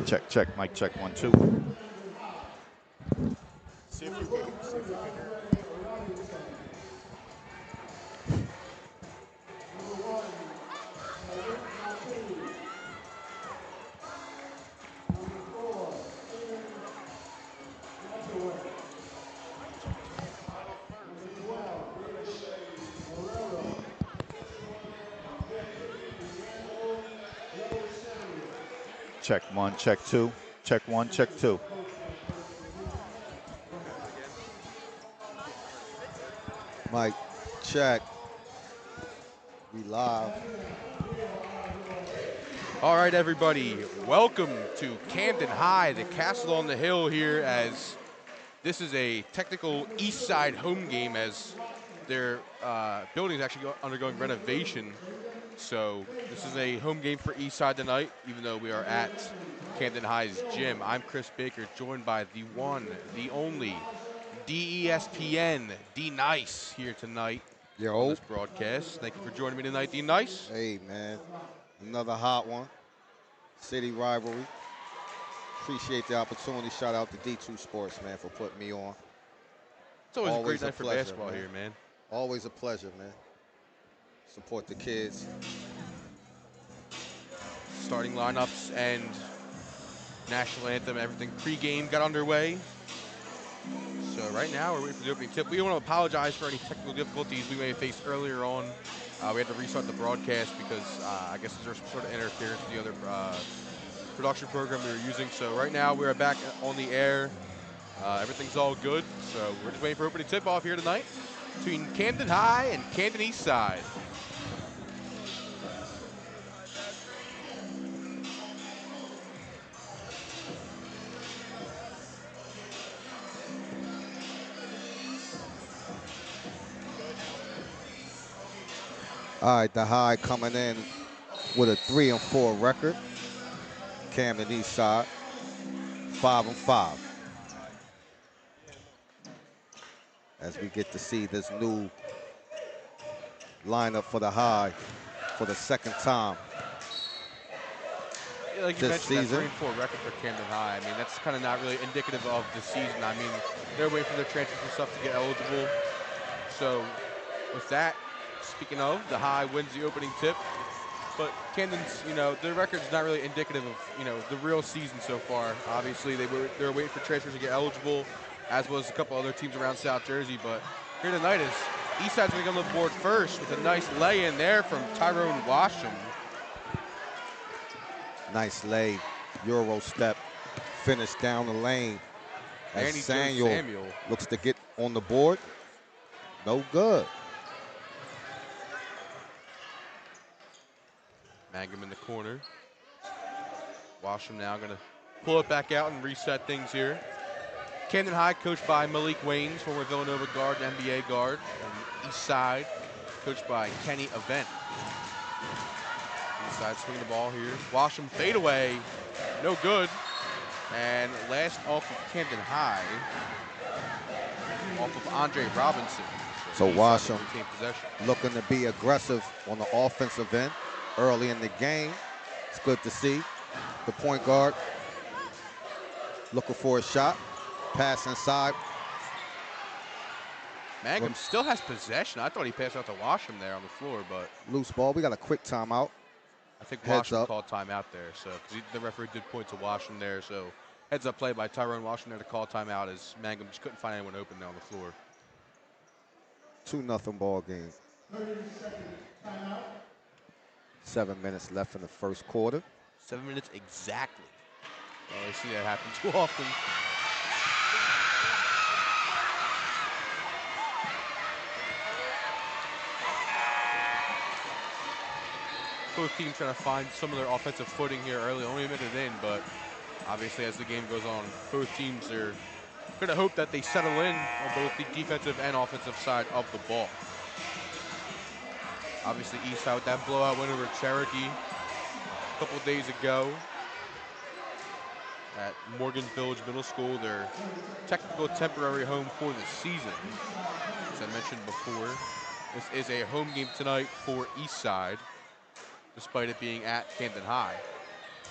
Check, check, mic check, 1, 2. See if you can. See if you can hear. Check 1, check 2. Check 1, check 2. Mike, check. We live. All right, everybody, welcome to Camden High, the castle on the hill here, as this is a technical Eastside home game as their building is actually undergoing renovation. So this is a home game for Eastside tonight, even though we are at Camden High's gym. I'm Chris Baker, joined by the one, the only, DESPN, D Nice, here tonight on Yo. this broadcast. Thank you for joining me tonight, D Nice. Hey, man. Another hot one. City rivalry. Appreciate the opportunity. Shout out to D2 Sports, man, for putting me on. It's always a Always great a night for pleasure, basketball man. here, man. Always a pleasure, man. Support the kids. Starting lineups and national anthem, everything pregame got underway. So right now we're waiting for the opening tip. We want to apologize for any technical difficulties we may have faced earlier on. We had to restart the broadcast because I guess there's some sort of interference with the other production program we were using. So right now we're back on the air. Everything's all good. So we're just waiting for opening tip-off here tonight between Camden High and Camden Eastside. All right, the High coming in with a 3-4 record. Camden Eastside, 5-5. As we get to see this new lineup for the High for the second time. Yeah, like you This mentioned, season. that 3-4 record for Camden High. I mean, that's kind of not really indicative of the season. I mean, they're waiting for their transfers and stuff to get eligible. So with that, speaking of, the High wins the opening tip. But Camden's, their record's not really indicative of, the real season so far. Obviously, they're waiting for transfers to get eligible, as was a couple other teams around South Jersey. But here tonight is Eastside's going to come on the board first with a nice lay-in there from Tyrone Washam. Nice lay, Euro step, finish down the lane. As Danny Samuel looks to get on the board. No good. Mangum in the corner. Washam now going to pull it back out and reset things here. Camden High coached by Malik Waynes, former Villanova guard and NBA guard. And Eastside coached by Kenny Event. Eastside swinging the ball here. Washam fadeaway, no good. And last off of Camden High, off of Andre Robinson. So Eastside Washam retain possession. looking to be aggressive on the offensive end early in the game. It's good to see. The point guard looking for a shot. Pass inside. Mangum still has possession. I thought he passed out to Washam there on the floor, but Loose ball. We got a quick timeout. I think Heads Washam up. called timeout there. So 'cause the referee did point to Washam there. So heads up play by Tyrone Washam there to call timeout as Mangum just couldn't find anyone open there on the floor. 2-0 ball game. 7 minutes left in the first quarter. 7 minutes exactly. Well, I see that happen too often. Both teams trying to find some of their offensive footing here early, only a minute in, but obviously as the game goes on, both teams are going to hope that they settle in on both the defensive and offensive side of the ball. Obviously Eastside with that blowout win over Cherokee a couple days ago at Morgan Village Middle School, their technical temporary home for the season. As I mentioned before, this is a home game tonight for Eastside, despite it being at Camden High.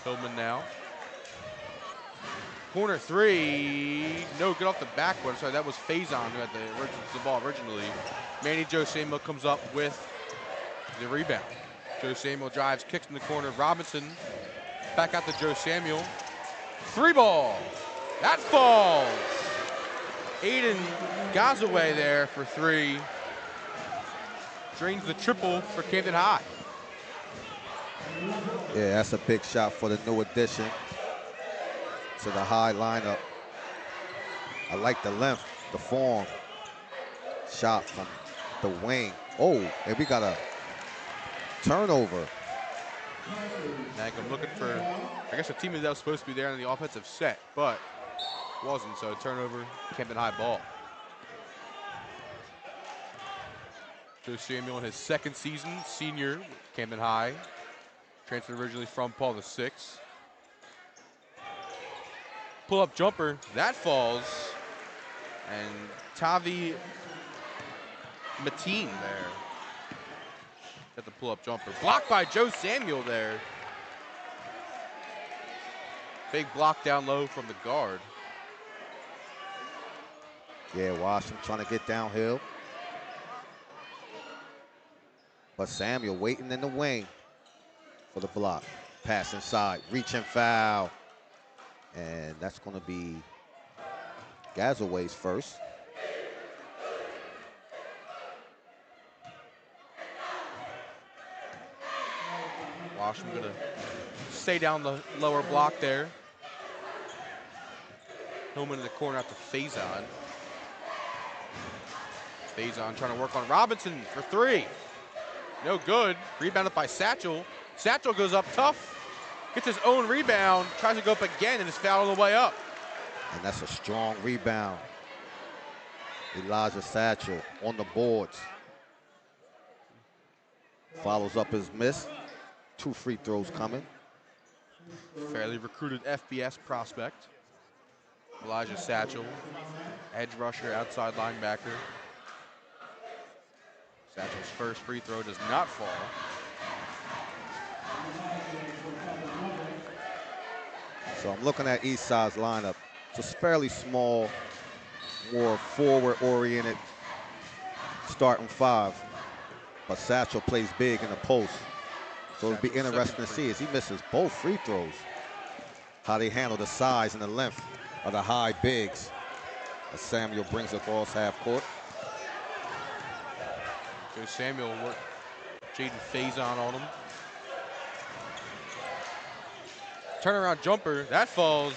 Hillman now Corner three, no good off the backboard. Sorry, that was Faison who had the ball originally. Manny Joe Samuel comes up with the rebound. Joe Samuel drives, kicks in the corner. Robinson back out to Joe Samuel. 3 ball, that falls. Aiden Gazaway there for 3. Drains the triple for Camden High. Yeah, that's a big shot for the new addition to the High lineup. I like the length, the form. Shot from the wing. Oh, and we got a turnover. I'm looking for, I guess, a team that was supposed to be there on the offensive set, but wasn't, so turnover, Camden High ball. Joe Samuel in his 2nd season, senior, Camden High. Transferred originally from Paul VI. Pull-up jumper, that falls. And Tavi Mateen there. Got the pull-up jumper. Blocked by Joe Samuel there. Big block down low from the guard. Yeah, Washington trying to get downhill. But Samuel waiting in the wing for the block. Pass inside, reach and foul. And that's going to be Gazaway's first. Washington gonna stay down the lower block there. Hillman in the corner out to Faison. Faison trying to work on Robinson for 3. No good. Rebounded by Satchel. Satchel goes up tough. Gets his own rebound. Tries to go up again and is fouled on the way up. And that's a strong rebound. Elijah Satchel on the boards. Follows up his miss. 2 free throws coming. Fairly recruited FBS prospect. Elijah Satchel, edge rusher, outside linebacker. Satchel's first free throw does not fall. So I'm looking at Eastside's lineup. It's a fairly small, more forward-oriented starting 5. But Satchel plays big in the post. So it'll be interesting to see as he misses both free throws, how they handle the size and the length of the High bigs. As Samuel brings across half court. Joe Samuel worked Jaden Faison on him. Turnaround jumper, that falls.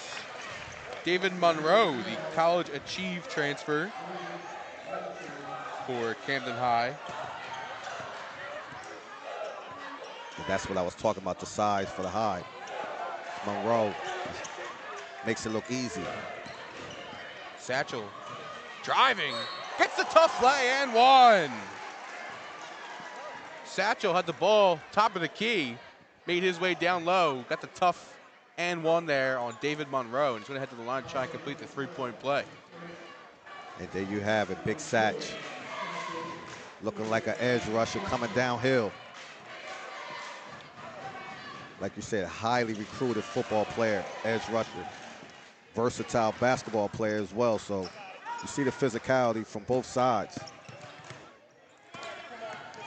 David Monroe, the college achieve transfer for Camden High. And that's what I was talking about, the size for the High. Monroe makes it look easy. Satchel driving, gets the tough play and 1. Satchel had the ball top of the key, made his way down low, got the tough and 1 there on David Monroe, and he's gonna head to the line and try and complete the 3-point play. And there you have it, Big Satch. Looking like an edge rusher coming downhill. Like you said, highly recruited football player, edge rusher. Versatile basketball player as well, so you see the physicality from both sides.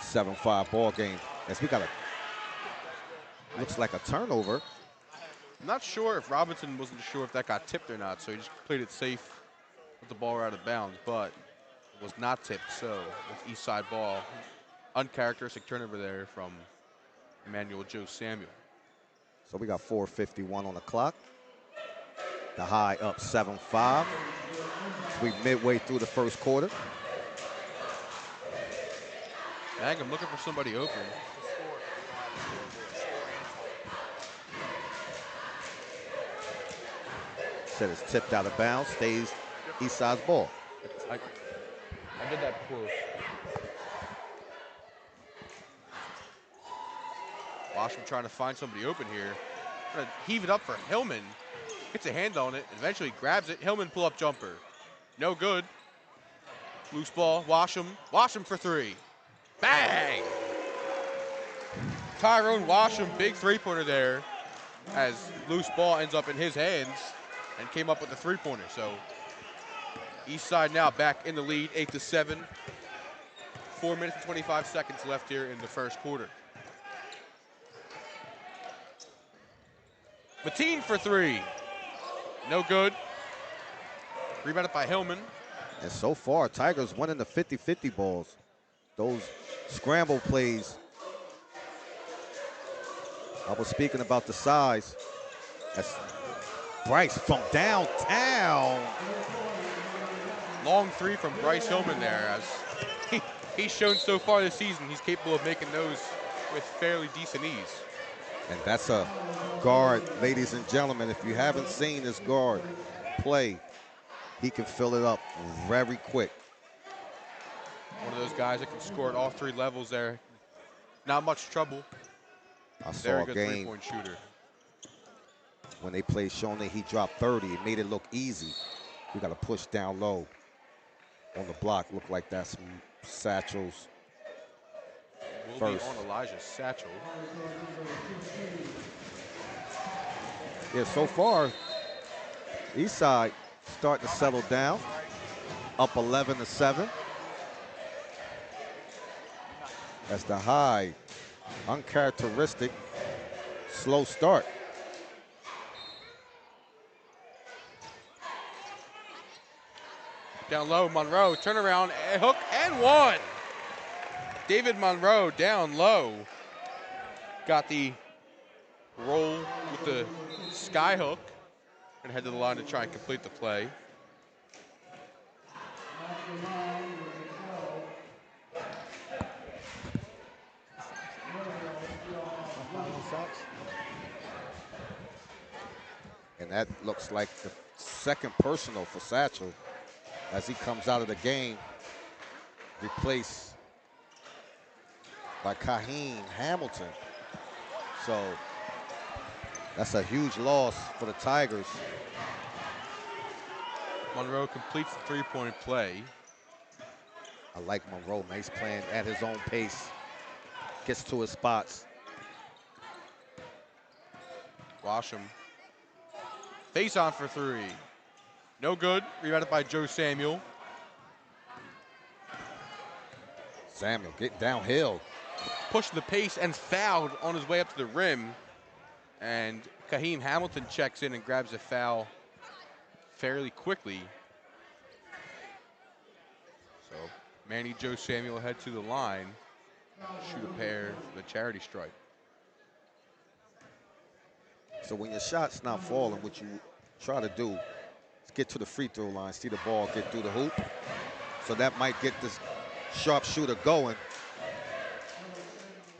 7-5 ball game. As we got looks like a turnover. I'm not sure if Robinson wasn't sure if that got tipped or not, so he just played it safe with the ball out of bounds, but it was not tipped, so it's Eastside ball. Uncharacteristic turnover there from Emmanuel Joe Samuel. So we got 4:51 on the clock. The High up 7-5. We midway through the first quarter. Mag, I'm looking for somebody open. Said it's tipped out of bounds, stays Eastside's ball. I did that before. Washington trying to find somebody open here. Gonna heave it up for Hillman. Gets a hand on it, and eventually grabs it. Hillman pull-up jumper. No good. Loose ball, Washam for 3. Bang! Tyrone Washam, big 3-pointer there, as loose ball ends up in his hands, and came up with a three-pointer. So Eastside now back in the lead, 8-7. 4 minutes and 25 seconds left here in the first quarter. Mateen for three. No good. Rebounded by Hillman. And so far, Tigers winning the 50-50 balls. Those scramble plays. I was speaking about the size. That's Bryce from downtown. Long three from Bryce Hillman there. As he's shown so far this season, he's capable of making those with fairly decent ease. And that's a guard, ladies and gentlemen. If you haven't seen this guard play, he can fill it up very quick. One of those guys that can score at all three levels there. Not much trouble. I saw Very a good game three-point shooter. when they played Shawnee, he dropped 30. It made it look easy. We got to push down low on the block. Look like that's Satchel's Will first. be on Elijah Satchel. Yeah, so far, Eastside starting to settle down. Up 11-7. That's the high, uncharacteristic, slow start. Down low, Monroe, turnaround, hook, and one. David Monroe down low. Got the roll with the sky hook and head to the line to try and complete the play. And that looks like the second personal for Satchel as he comes out of the game, replaced by Kaheen Hamilton. So that's a huge loss for the Tigers. Monroe completes the three-point play. I like Monroe, man. He's playing at his own pace, gets to his spots. Washam. Face on for three. No good. Rebounded by Joe Samuel. Samuel getting downhill. Pushed the pace and fouled on his way up to the rim. And Kaheen Hamilton checks in and grabs a foul fairly quickly. So Manny Joe Samuel head to the line. Shoot a pair for the charity stripe. So when your shot's not falling, what you try to do is get to the free throw line, see the ball get through the hoop. So that might get this sharpshooter going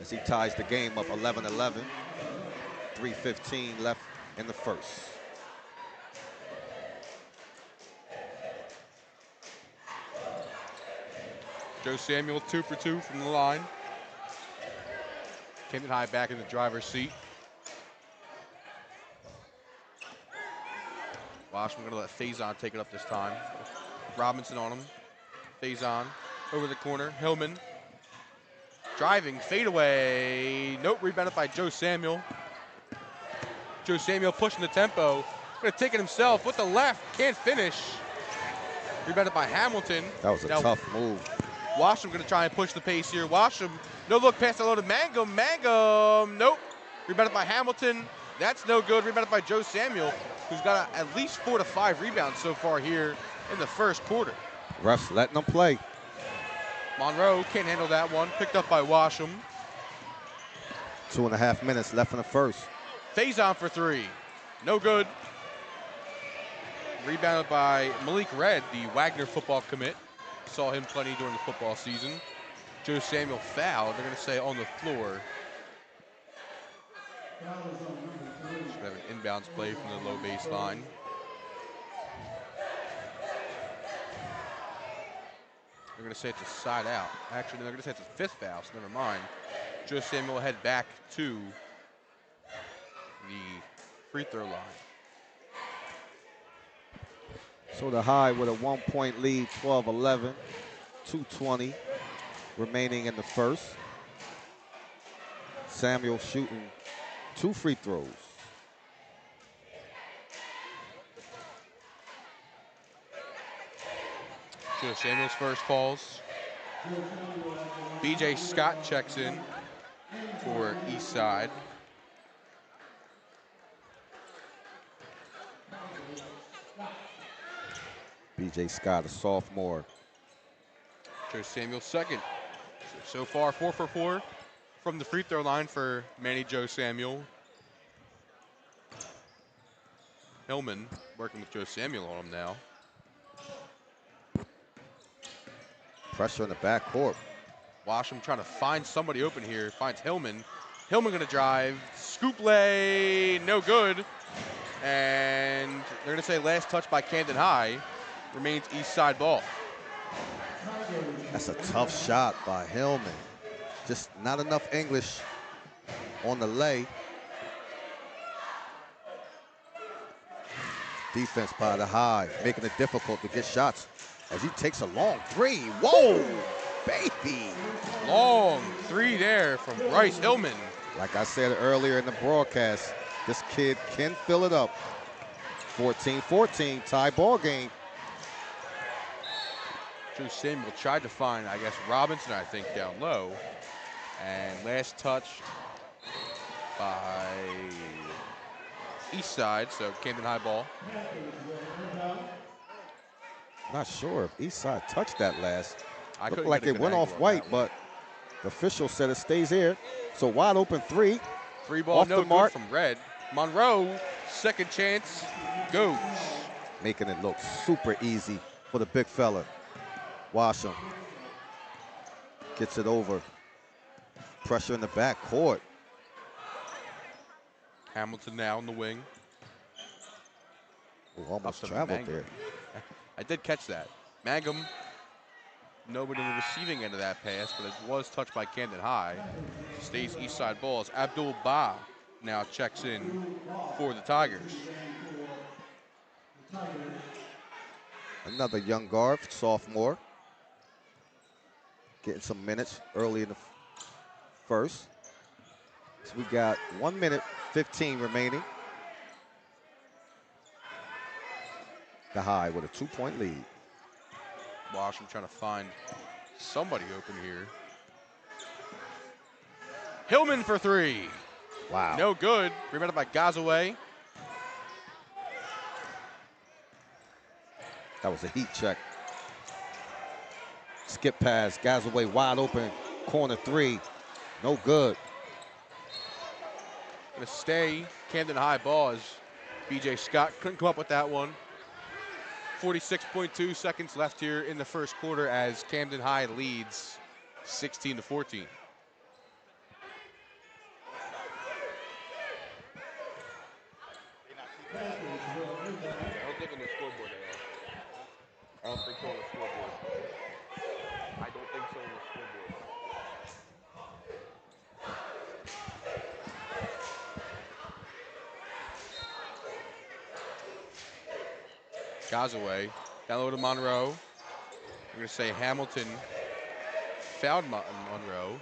as he ties the game up 11-11. 3:15 left in the first. Joe Samuel 2 for 2 from the line. Camden High back in the driver's seat. Washington going to let Faison take it up this time. Robinson on him. Faison over the corner. Hillman driving, fadeaway. Nope, rebounded by Joe Samuel. Joe Samuel pushing the tempo. Going to take it himself with the left. Can't finish. Rebounded by Hamilton. That was a tough move. Washam going to try and push the pace here. Washam, no look past the low to Mangum. Mangum, nope. Rebounded by Hamilton. That's no good. Rebounded by Joe Samuel, who's got at least 4 to 5 rebounds so far here in the first quarter. Refs letting them play. Monroe can't handle that one. Picked up by Washam. 2.5 minutes left in the first. Faison for three. No good. Rebounded by Malik Red, the Wagner football commit. Saw him plenty during the football season. Joe Samuel fouled. They're going to say on the floor. Should have an inbounds play from the low baseline. They're going to say it's a side out. Actually, they're going to say it's a fifth foul, so never mind. Joe Samuel will head back to the free throw line. So the High with a 1-point lead, 12-11, 2:20 remaining in the first. Samuel shooting 2 free throws. Joe Samuel's first falls. BJ Scott checks in for Eastside. BJ Scott, a sophomore. Joe Samuel second. So far, 4 for 4 from the free throw line for Manny Joe Samuel. Hillman working with Joe Samuel on him now. Pressure in the backcourt. Washam trying to find somebody open here. Finds Hillman. Hillman going to drive. Scoop lay. No good. And they're going to say last touch by Camden High. Remains Eastside ball. That's a tough shot by Hillman. Just not enough English on the lay. Defense by the High, making it difficult to get shots as he takes a long three. Whoa, baby. Long three there from Bryce Hillman. Like I said earlier in the broadcast, this kid can fill it up. 14-14, tie ball game. Joe Samuel tried to find, I guess, Robinson, I think, down low. And last touch by Eastside, so Camden High ball. Not sure if Eastside touched that last. I Looked couldn't like get a it good went angle off on white, that but the official said it stays here. So wide open three. Three ball, off no the good mark. from Red. Monroe, second chance, goes. Making it look super easy for the big fella. Washam gets it over. Pressure in the back court. Hamilton now in the wing. Ooh, almost Up to traveled Mangum. there. I did catch that. Mangum, nobody on the receiving end of that pass, but it was touched by Camden High. Stays Eastside balls. Abdul Ba now checks in for the Tigers. Another young guard, sophomore. Getting some minutes early in the first. So we got 1 minute 15 remaining. The High with a 2-point lead. Washington trying to find somebody open here. Hillman for three. Wow. No good. Rebounded by Gazaway. That was a heat check. Skip pass, Gazaway wide open, corner three. No good. Gonna stay Camden High ball as BJ Scott couldn't come up with that one. 46.2 seconds left here in the first quarter as Camden High leads 16-14. I don't think on the scoreboard they are. I don't think so on the scoreboard. I don't think so on the scoreboard. Gazaway, down low to Monroe. We're going to say Hamilton fouled Monroe.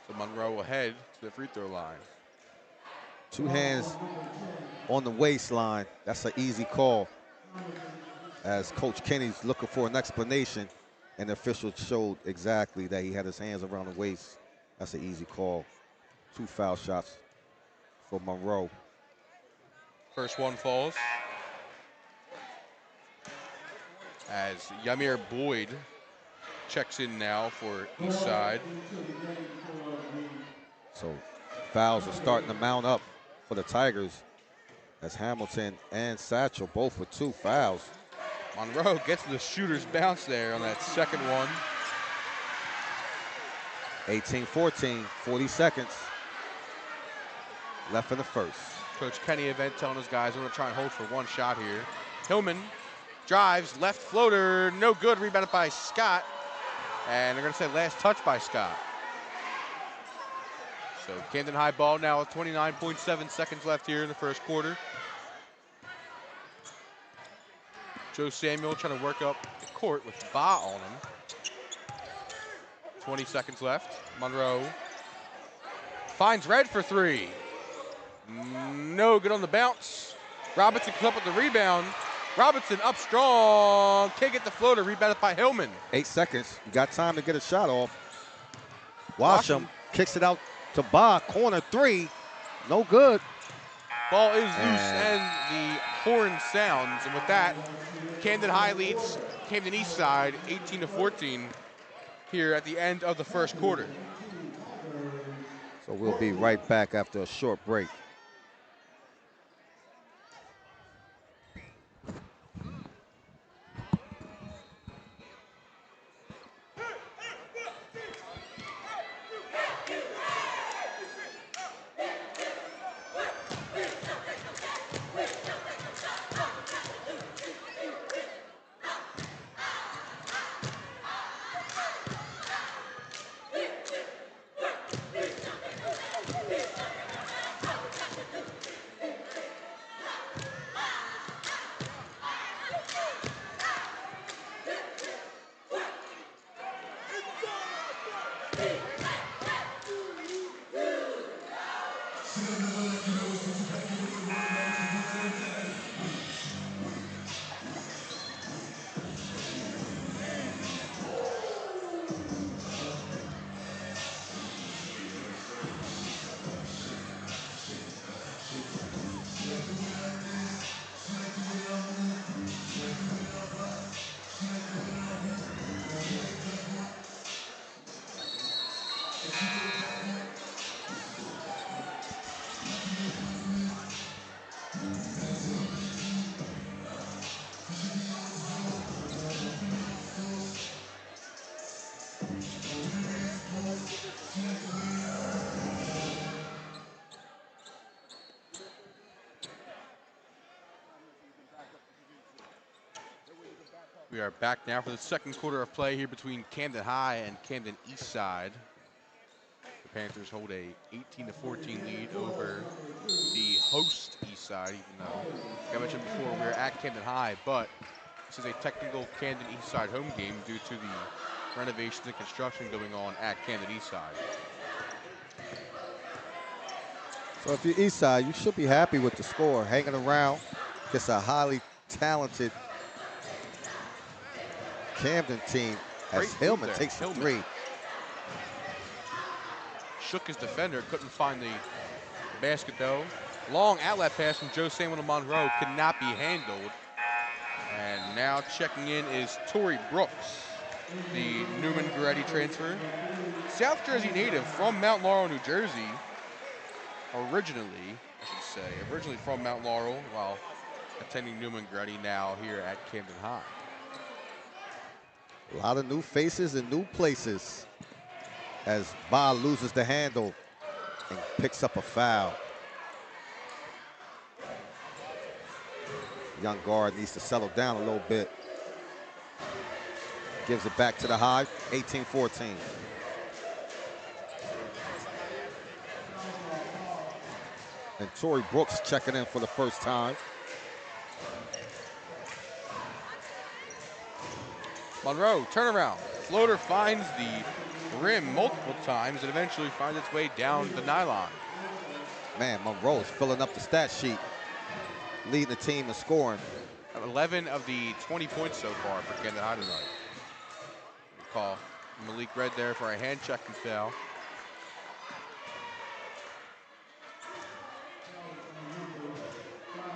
So Monroe will head to the free throw line. Two hands on the waistline. That's an easy call. As Coach Kenny's looking for an explanation, and the official showed exactly that he had his hands around the waist. That's an easy call. 2 foul shots for Monroe. First one falls. As Yamir Boyd checks in now for Eastside. So fouls are starting to mount up for the Tigers as Hamilton and Satchel both with 2 fouls. Monroe gets the shooter's bounce there on that second one. 18-14, 40 seconds left in the first. Coach Kenny Event telling his guys, I'm going to try and hold for one shot here. Hillman drives, left floater, no good, rebounded by Scott. And they're going to say last touch by Scott. So Camden High ball now with 29.7 seconds left here in the first quarter. Joe Samuel trying to work up the court with Ba on him. 20 seconds left. Monroe finds Red for three. No good on the bounce. Robinson comes up with the rebound. Robinson up strong. Can't get the floater. Rebounded by Hillman. 8 seconds. You got time to get a shot off. Washam kicks it out to Ba. Corner 3. No good. Ball is loose and the horn sounds. And with that, Camden High leads Camden Eastside 18-14 here at the end of the first quarter. So we'll be right back after a short break. We are back now for the second quarter of play here between Camden High and Camden Eastside. The Panthers hold a 18-14 lead over the host Eastside, even though, like I mentioned before, we're at Camden High, but this is a technical Camden Eastside home game due to the renovations and construction going on at Camden Eastside. So if you're Eastside, you should be happy with the score. Hanging around, it's a highly talented Camden team as Hillman takes the 3. Shook his defender, couldn't find the basket though. Long outlet pass from Joe Samuel to Monroe could not be handled. And now checking in is Torrey Brooks, the Newman Goretti transfer. South Jersey native from Mount Laurel, New Jersey. Originally from Mount Laurel while attending Newman Goretti, now here at Camden High. A lot of new faces and new places as Ba loses the handle and picks up a foul. Young guard needs to settle down a little bit. Gives it back to the High, 18-14. And Torrey Brooks checking in for the first time. Monroe, turnaround. Floater finds the rim multiple times and eventually finds its way down the nylon. Man, Monroe's filling up the stat sheet, leading the team in scoring. 11 of the 20 points so far for Camden High tonight. Call Malik Red there for a hand checking foul.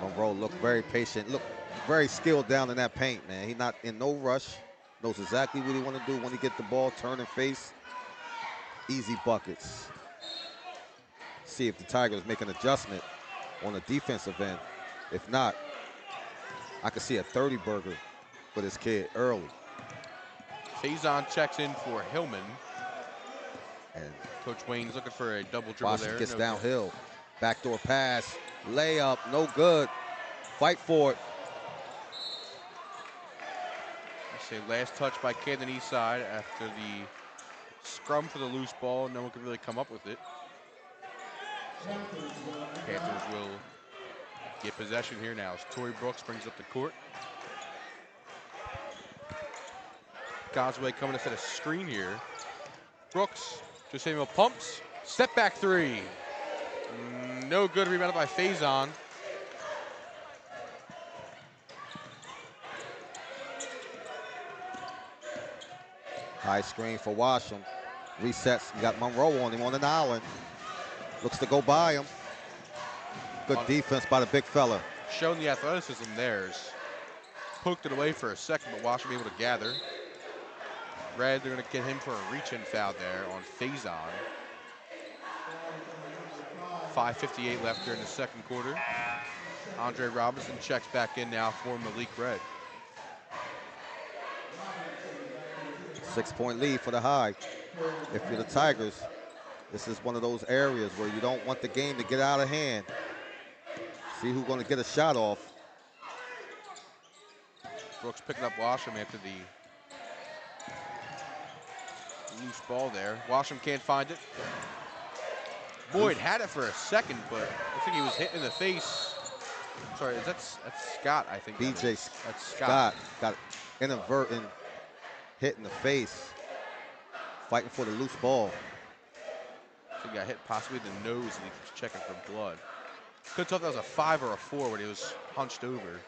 Monroe looked very patient, looked very skilled down in that paint, man. He's not in no rush. Knows exactly what he want to do when he get the ball, turn and face. Easy buckets. See if the Tigers make an adjustment on the defensive end. If not, I could see a 30-burger for this kid early. Faison checks in for Hillman. And Coach Wayne's looking for a double dribble Washington there. gets No downhill. Good. Backdoor pass, layup, no good. Fight for it. Say last touch by Camden Eastside after the scrum for the loose ball. No one could really come up with it. So Panthers will get possession here now as Torrey Brooks brings up the court. Gosway coming to set a screen here. Brooks, just Samuel pumps, step back 3. No good, rebounded by Faison. High screen for Washam. Resets. You got Monroe on him on an island. Looks to go by him. Good defense by the big fella. Showing the athleticism theirs. Poked it away for a second, but Washam able to gather. Red, they're going to get him for a reach-in foul there on Faison. 5:58 left here in the second quarter. Andre Robinson checks back in now for Malik Red. 6-point lead for the High. If you're the Tigers, this is one of those areas where you don't want the game to get out of hand. See who's going to get a shot off. Brooks picking up Washam after the loose ball there. Washam can't find it. Boyd had it for a second, but I think he was hit in the face. Sorry, that's Scott, I think. BJ That's Scott got inadvertent hit in the face, fighting for the loose ball. I think he got hit possibly the nose, and he was checking for blood. Couldn't tell if that was a 5 or a 4 when he was hunched over.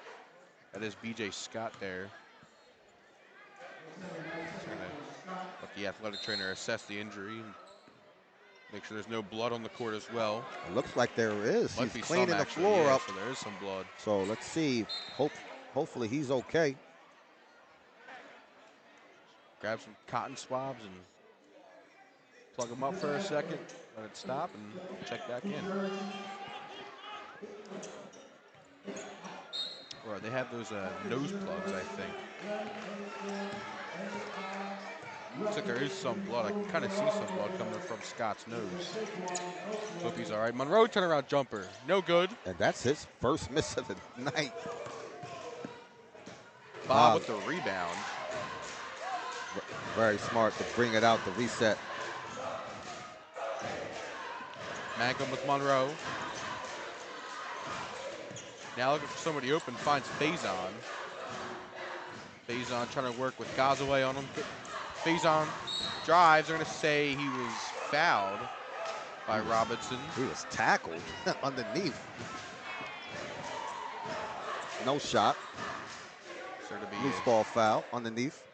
That is BJ Scott there. He's going to let the athletic trainer assess the injury and make sure there's no blood on the court as well. It looks like there is. Might be He's cleaning some, the actually, floor yeah, up. So there is some blood. So let's see. Hopefully he's okay. Grab some cotton swabs and plug them up for a second, let it stop, and check back in. Or they have those nose plugs, I think. Looks like there is some blood. I can kind of see some blood coming from Scott's nose. Hope he's all right. Monroe turnaround jumper, no good. And that's his first miss of the night. Bob with the rebound. Very smart to bring it out, the reset. Mangum with Monroe. Now looking for somebody open, finds Faison. Faison trying to work with Gazaway on him. Faison drives. They're going to say he was fouled by Robinson. He was tackled underneath. No shot. So to be Loose ball foul underneath.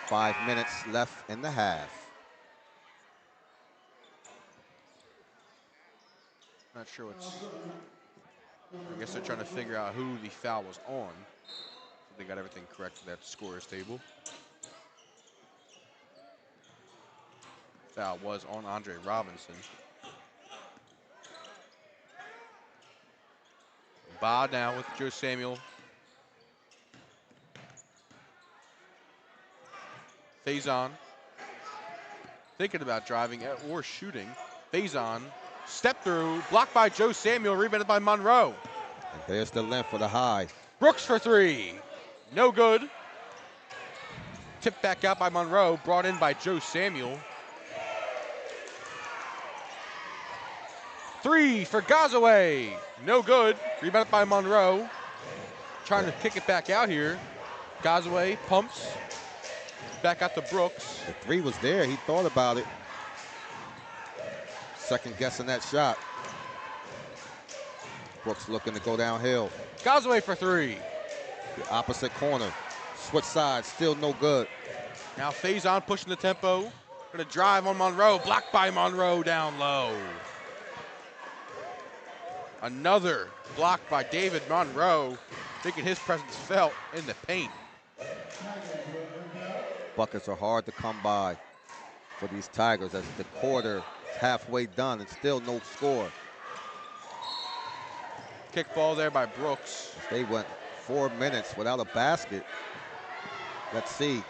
5 minutes left in the half. not sure what's. I guess they're trying to figure out who the foul was on. They got everything correct in that scorer's table. Foul was on Andre Robinson. Ba now with Joe Samuel. Faison thinking about driving or shooting. Faison step through, blocked by Joe Samuel, rebounded by Monroe. And there's the length for the high. Brooks for three. No good. Tipped back out by Monroe, brought in by Joe Samuel. Three for Gazaway. No good. Rebounded by Monroe. Trying to kick it back out here. Gazaway pumps. Back out to Brooks. The three was there. He thought about it. Second guessing that shot. Brooks looking to go downhill. Gazaway for three. The opposite corner. Switch side, still no good. Now Faison pushing the tempo. Gonna drive on Monroe. Blocked by Monroe down low. Another block by David Monroe, making his presence felt in the paint. Buckets are hard to come by for these Tigers as the quarter is halfway done and still no score. Kick ball there by Brooks. They went 4 minutes without a basket. Let's see.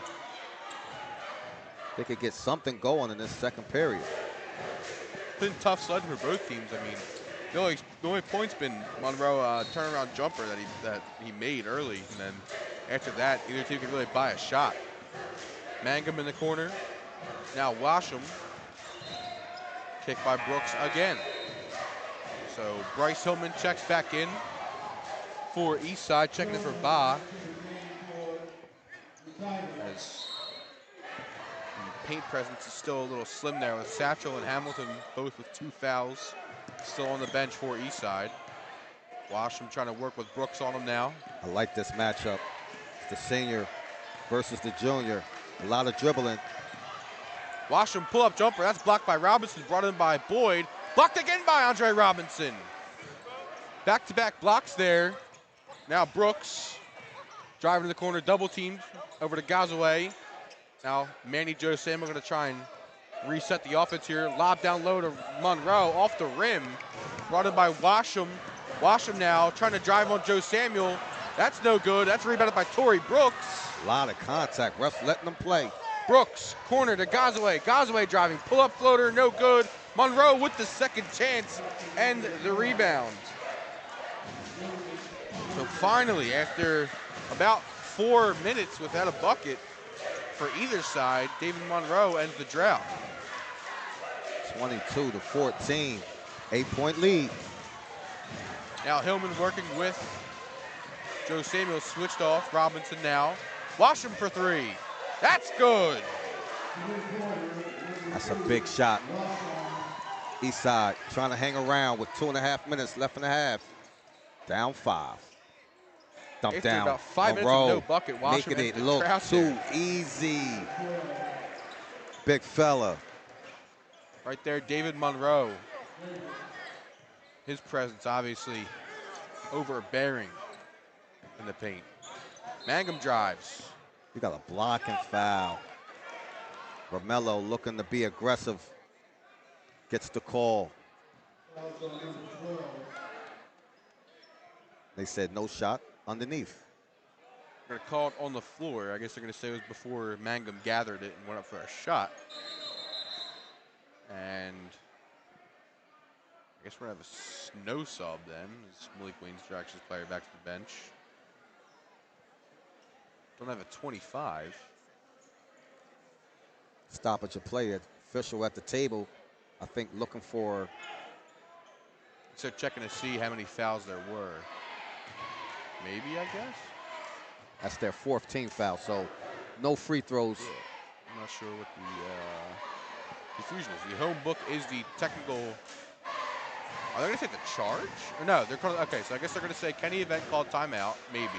They could get something going in this second period. Been tough sledding for both teams. I mean, the only point's been Monroe turnaround jumper that he made early, and then after that, either team could really buy a shot. Mangum in the corner. Now Washam. Kick by Brooks again. So Bryce Hillman checks back in for Eastside, checking in for Ba. As the paint presence is still a little slim there with Satchel and Hamilton both with 2 fouls. Still on the bench for Eastside. Washam trying to work with Brooks on him now. I like this matchup. The senior versus the junior. A lot of dribbling. Washam pull-up jumper. That's blocked by Robinson, brought in by Boyd. Blocked again by Andre Robinson. Back-to-back blocks there. Now Brooks driving to the corner, double teamed over to Gazaway. Now Manny Joe Samuel going to try and reset the offense here. Lob down low to Monroe off the rim. Brought in by Washam. Washam now trying to drive on Joe Samuel. That's no good. That's rebounded by Torrey Brooks. A lot of contact. Refs letting them play. Brooks, corner to Gazaway. Gazaway driving, pull-up floater, no good. Monroe with the second chance and the rebound. So finally, after about 4 minutes without a bucket for either side, David Monroe ends the drought. 22-14, 8-point lead. Now Hillman working with Joe Samuel, switched off. Robinson now. Washam for three. That's good. That's a big shot. Eastside trying to hang around with 2.5 minutes left in the half. Down 5. Dump After down. about 5 minutes Monroe, of no bucket, Washam making ends it the look drought too there. easy. Big fella. Right there, David Monroe. His presence obviously overbearing in the paint. Mangum drives. You got a block and foul. Romello looking to be aggressive. Gets the call. They said no shot underneath. They're going to call it on the floor. I guess they're going to say it was before Mangum gathered it and went up for a shot. And I guess we're going to have a no sub then. As Malik Wayne's directs his player back to the bench. Don't have a 25. Stoppage of play. Official at the table, I think looking for. So checking to see how many fouls there were. Maybe, I guess. That's their 4th team foul, so no free throws. Yeah. I'm not sure what the confusion is. The home book is the technical. Are they going to say the charge? Or no, they're calling. Okay, so I guess they're going to say Kenny Event called timeout, maybe,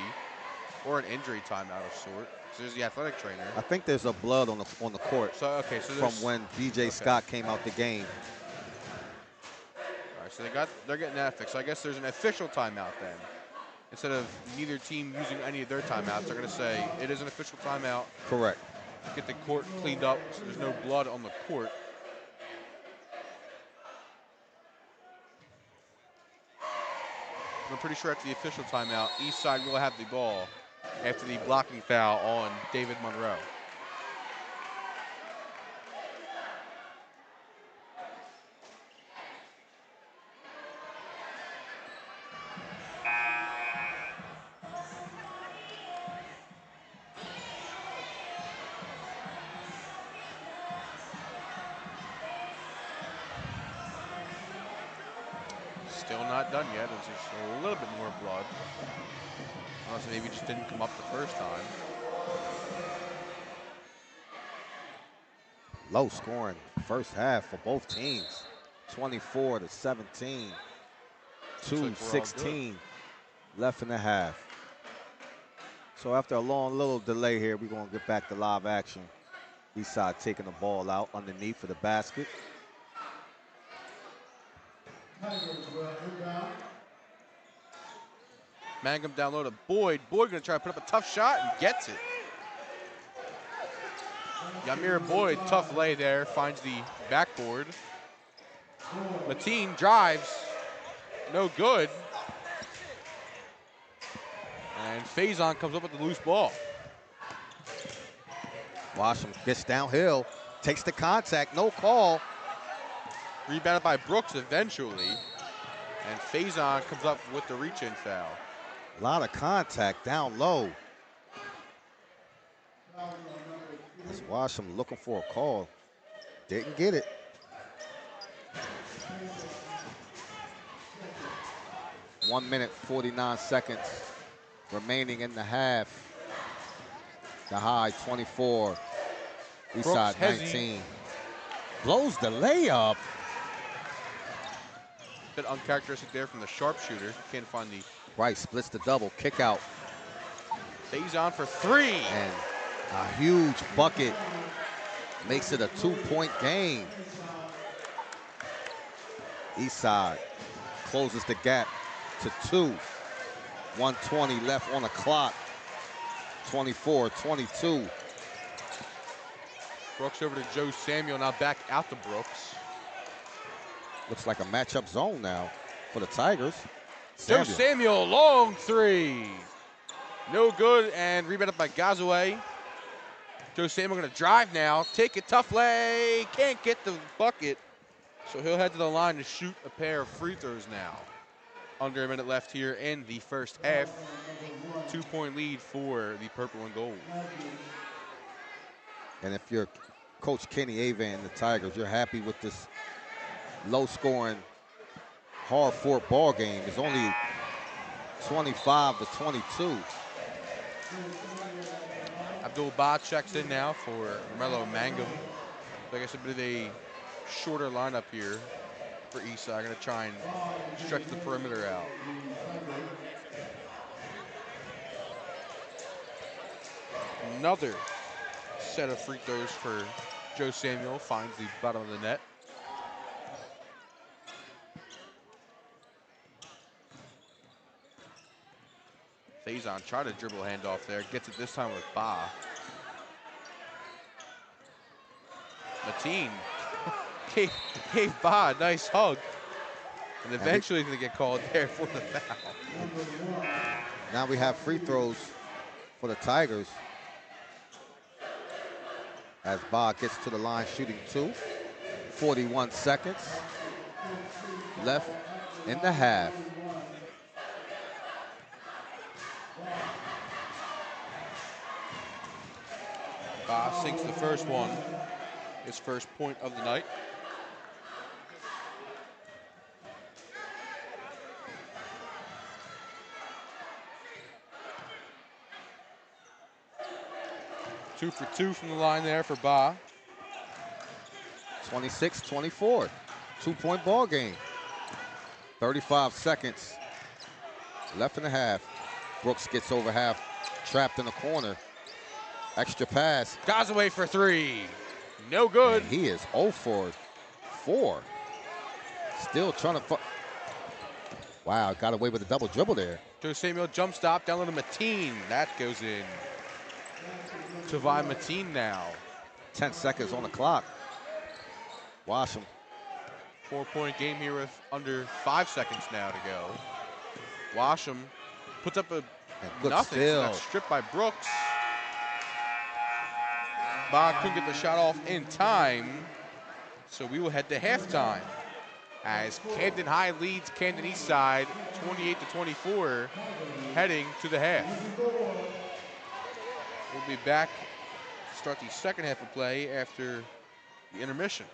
or an injury timeout of sort. So there's the athletic trainer. I think there's a blood on the court. So okay, so from when BJ Scott came out the game. All right, so they're getting that fixed. So I guess there's an official timeout then. Instead of neither team using any of their timeouts, they're going to say it is an official timeout. Correct. Get the court cleaned up so there's no blood on the court. I'm pretty sure after the official timeout, Eastside will have the ball after the blocking foul on David Monroe. Still not done yet. There's just a little bit more blood. Unless maybe it just didn't come up the first time. Low scoring first half for both teams. 24-17. 2:16 left in the half. So after a long little delay here, we're going to get back to live action. Eastside taking the ball out underneath for the basket. Mangum down low to Boyd. Boyd going to try to put up a tough shot and gets it. Yamir Boyd, tough lay there, finds the backboard. Mateen drives, no good. And Faison comes up with the loose ball. Washam gets downhill, takes the contact, no call. Rebounded by Brooks eventually. And Faison comes up with the reach-in foul. A lot of contact down low. That's Washam looking for a call. Didn't get it. One minute, 49 seconds remaining in the half. The high, 24. Eastside, 19. Blows the layup. Bit uncharacteristic there from the sharpshooter. Can't find the... Right, splits the double, kick out. Faison for three. And A huge bucket makes it a 2-point game. Eastside closes the gap to 2. 1:20 left on the clock. 24-22. Brooks over to Joe Samuel, now back out to Brooks. Looks like a matchup zone now for the Tigers. Joe Samuel, long three. No good, and rebounded by Gazaway. Joe Samuel gonna drive now, take it, tough lay, can't get the bucket. So he'll head to the line to shoot a pair of free throws now. Under a minute left here in the first half. 2-point lead for the purple and gold. And if you're Coach Kenny Ava and the Tigers, you're happy with this low-scoring, hard-fought ball game. It's only 25-22. Abdul-Ba checks in now for Melo Mangum. Like I said, a bit of a shorter lineup here for Eastside. Going to try and stretch the perimeter out. Another set of free throws for Joe Samuel. Finds the bottom of the net. Faison tried to dribble handoff there. Gets it this time with Ba. Mateen gave Ba a nice hug. And eventually going to get called there for the foul. Now we have free throws for the Tigers. As Ba gets to the line shooting 2. 41 seconds left in the half. Ba sinks the first one. His first point of the night. Two for 2 from the line there for Ba. 26-24. 2-point ball game. 35 seconds left in the half. Brooks gets over half, trapped in the corner. Extra pass. Gazaway for 3. No good. And he is 0 for 4. Still trying to. Wow, got away with a double dribble there. Joe Samuel jump stop down to Mateen. That goes in. Tavai Mateen now. 10 seconds on the clock. Wash him. 4-point game here with under 5 seconds now to go. Washam puts up a Good nothing. steal. Got stripped by Brooks. Ba couldn't get the shot off in time, so we will head to halftime as Camden High leads Camden Eastside 28-24, heading to the half. We'll be back to start the second half of play after the intermission.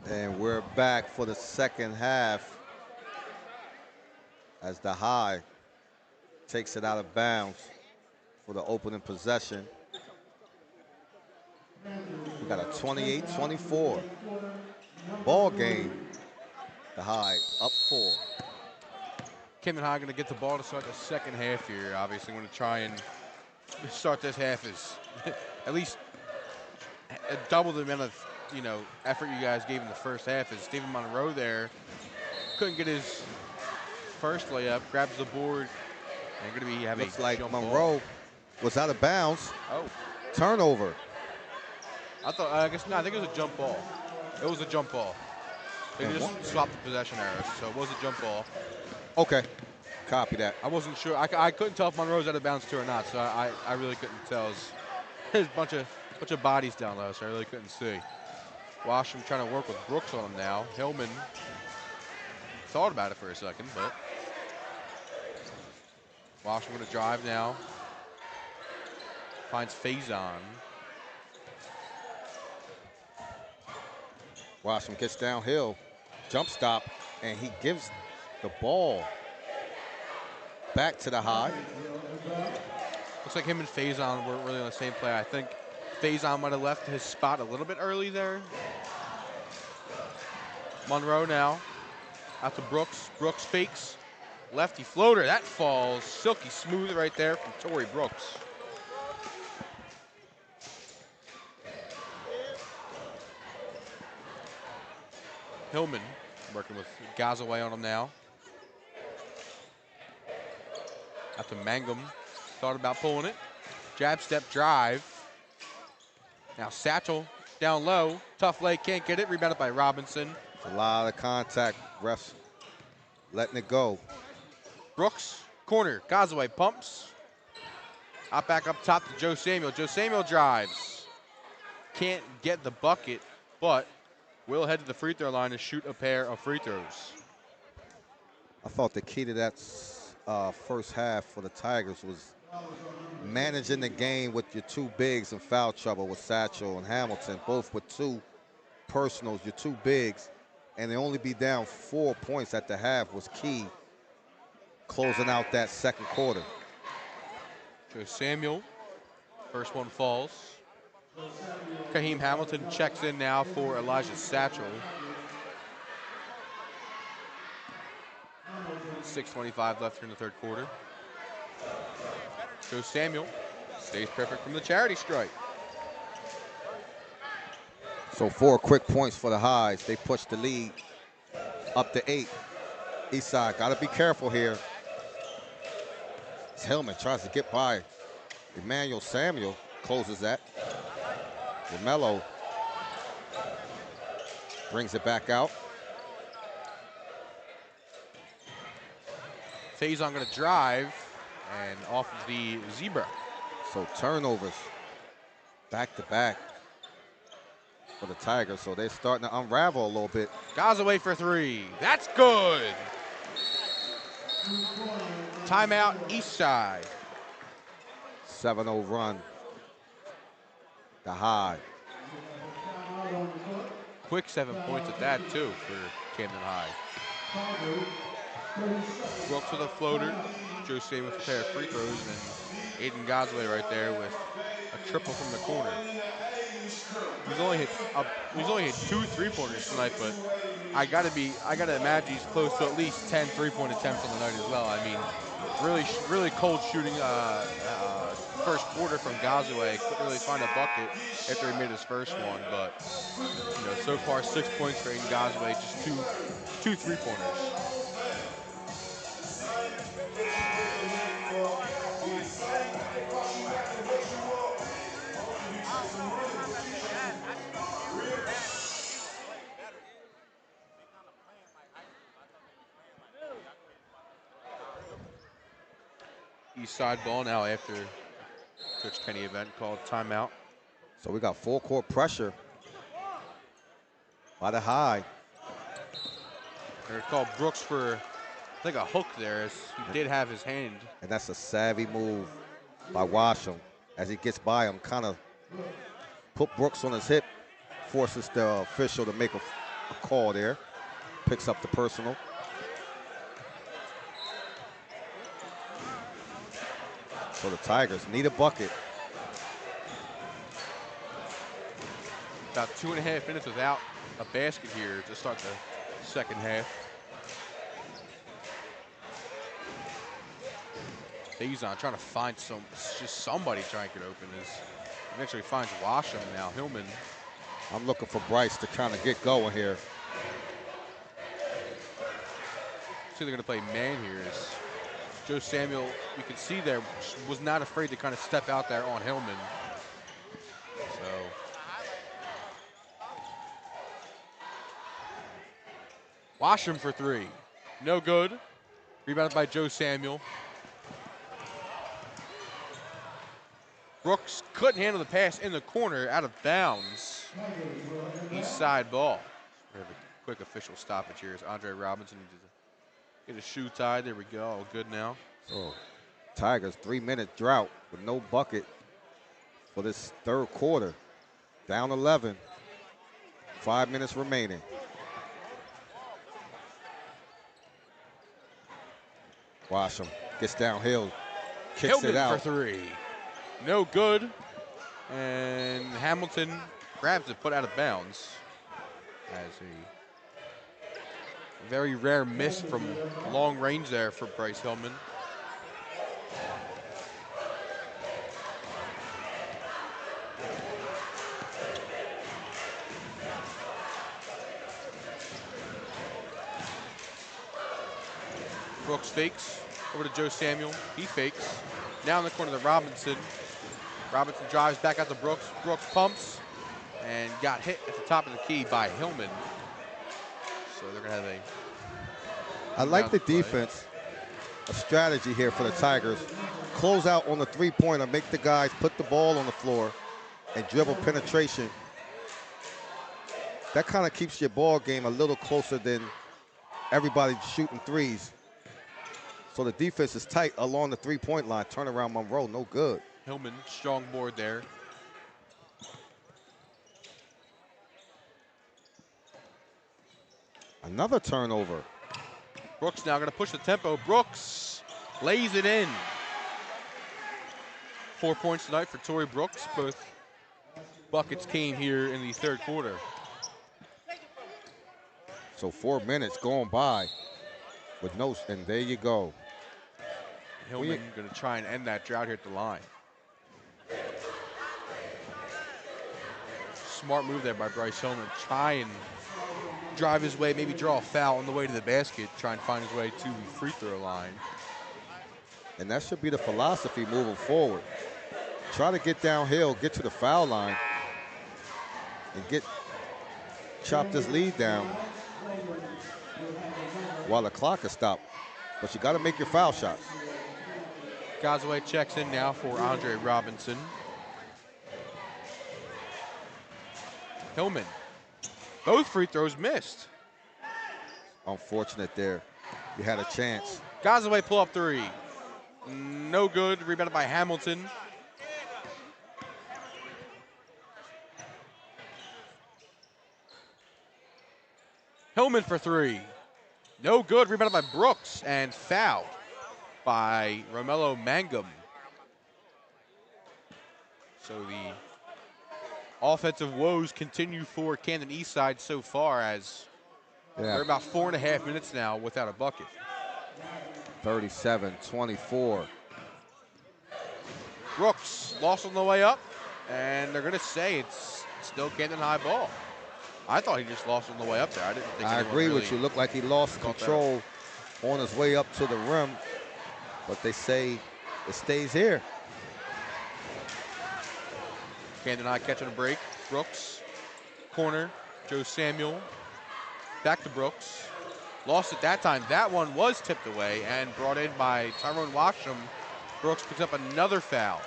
And we're back for the second half as the High takes it out of bounds for the opening possession. We got a 28-24 ball game. The High up 4. Camden High going to get the ball to start the second half here. Obviously, going to try and start this half as at least double the amount of effort you guys gave in the first half. As Stephen Monroe there couldn't get his first layup, grabs the board, and going to be having Looks a like jump Monroe ball. was out of bounds. Oh, Turnover. I think it was a jump ball. It was a jump ball. They And just what? swapped the possession arrows, so it was a jump ball. Okay, copy that. I wasn't sure. I couldn't tell if Monroe's out of bounds too or not, so I really couldn't tell. There's a bunch of bodies down low, so I really couldn't see. Washington trying to work with Brooks on him now. Hillman thought about it for a second, but Washington going to drive now. Finds Faison. Washington gets downhill, jump stop, and he gives the ball back to the High. Looks like him and Faison weren't really on the same play. I think Faison might have left his spot a little bit early there. Monroe now out to Brooks. Brooks fakes. Lefty floater. That falls silky smooth right there from Torrey Brooks. Hillman working with Gazaway on him now. Out to Mangum. Thought about pulling it. Jab step drive. Now Satchel down low. Tough leg, can't get it. Rebounded by Robinson. A lot of contact, refs letting it go. Brooks, corner. Gazaway pumps. Out back up top to Joe Samuel. Joe Samuel drives. Can't get the bucket, but will head to the free throw line to shoot a pair of free throws. I thought the key to that first half for the Tigers was managing the game with your two bigs in foul trouble with Satchel and Hamilton, both with two personals, your two bigs, and they only be down 4 points at the half was key, closing out that second quarter. Joe Samuel, first one falls. Kaheem Hamilton checks in now for Elijah Satchel. 6:25 left here in the third quarter. Joe Samuel stays perfect from the charity strike. So 4 quick points for the Highs. They push the lead up to 8. Eastside got to be careful here. Hillman tries to get by. Emmanuel Samuel closes that. Romello brings it back out. Faison going to drive and off of the zebra. So turnovers back to back for the Tigers. So they're starting to unravel a little bit. Gazaway for 3. That's good. Timeout Eastside. 7-0 run. The High. Quick 7 points at that too for Camden High. Brooks with a floater. Joe Samuel with a pair of free throws, and Aiden Gazaway right there with a triple from the corner. He's only hit 2 3-pointers tonight, but I gotta imagine he's close to at least 10 3-point attempts on the night as well. I mean, really cold shooting first quarter from Gazaway. Couldn't really find a bucket after he made his first one, but so far 6 points for Aiden Gazaway, just two 3-pointers. Eastside ball now after Coach Kenny event called timeout. So we got full court pressure by the High. They called Brooks for, I think, a hook there, as he did have his hand. And that's a savvy move by Washam as he gets by him, kind of Put Brooks on his hip, forces the official to make a call there. Picks up the personal. So the Tigers need a bucket. About 2.5 minutes without a basket here to start the second half. Faison trying to find somebody trying to get open. Eventually finds Washam now. Hillman. I'm looking for Bryce to kind of get going here. See, they're going to play man here. Is Joe Samuel, you can see there, was not afraid to kind of step out there on Hillman. So Washam for three. No good. Rebounded by Joe Samuel. Brooks couldn't handle the pass in the corner, out of bounds. East side ball. We have a quick official stoppage here as Andre Robinson needs to get his shoe tied. There we go, all good now. So Tigers 3-minute drought with no bucket for this third quarter. Down 11, 5 minutes remaining. Washam gets downhill, kicks Hillman it out. for three. No good. And Hamilton grabs it, put out of bounds. As a very rare miss from long range there for Bryce Hillman. Brooks fakes over to Joe Samuel. He fakes. Now in the corner to Robinson. Robinson drives back out to Brooks. Brooks pumps and got hit at the top of the key by Hillman. So they're going to have a... I like the play. defense. A strategy here for the Tigers. Close out on the three-pointer, make the guys put the ball on the floor and dribble penetration. That kind of keeps your ball game a little closer than everybody shooting threes. So the defense is tight along the three-point line. Turnaround Monroe, no good. Hillman, strong board there. Another turnover. Brooks now going to push the tempo. Brooks lays it in. 4 points tonight for Torrey Brooks. Both buckets came here in the third quarter. So 4 minutes going by with no, and there you go. Hillman going to try and end that drought here at the line. Smart move there by Bryce Hillman. Try and drive his way, maybe draw a foul on the way to the basket, try and find his way to the free throw line. And that should be the philosophy moving forward. Try to get downhill, get to the foul line, and chop this lead down while the clock is stopped. But you got to make your foul shots. Gazaway checks in now for Andre Robinson. Hillman. Both free throws missed. Unfortunate there. You had a chance. Gazaway pull up three. No good. Rebounded by Hamilton. Hillman for three. No good. Rebounded by Brooks and fouled by Romello Mangum. So the offensive woes continue for Camden Eastside so far as we're about 4.5 minutes now without a bucket. 37-24. Brooks lost on the way up, and they're going to say it's still Camden high ball. I thought he just lost on the way up there. I didn't think I agree with you. Looked like he lost control on his way up to the rim, but they say it stays here. Camden High catching a break. Brooks, corner, Joe Samuel, back to Brooks. Lost it that time. That one was tipped away and brought in by Tyrone Washam. Brooks picks up another foul.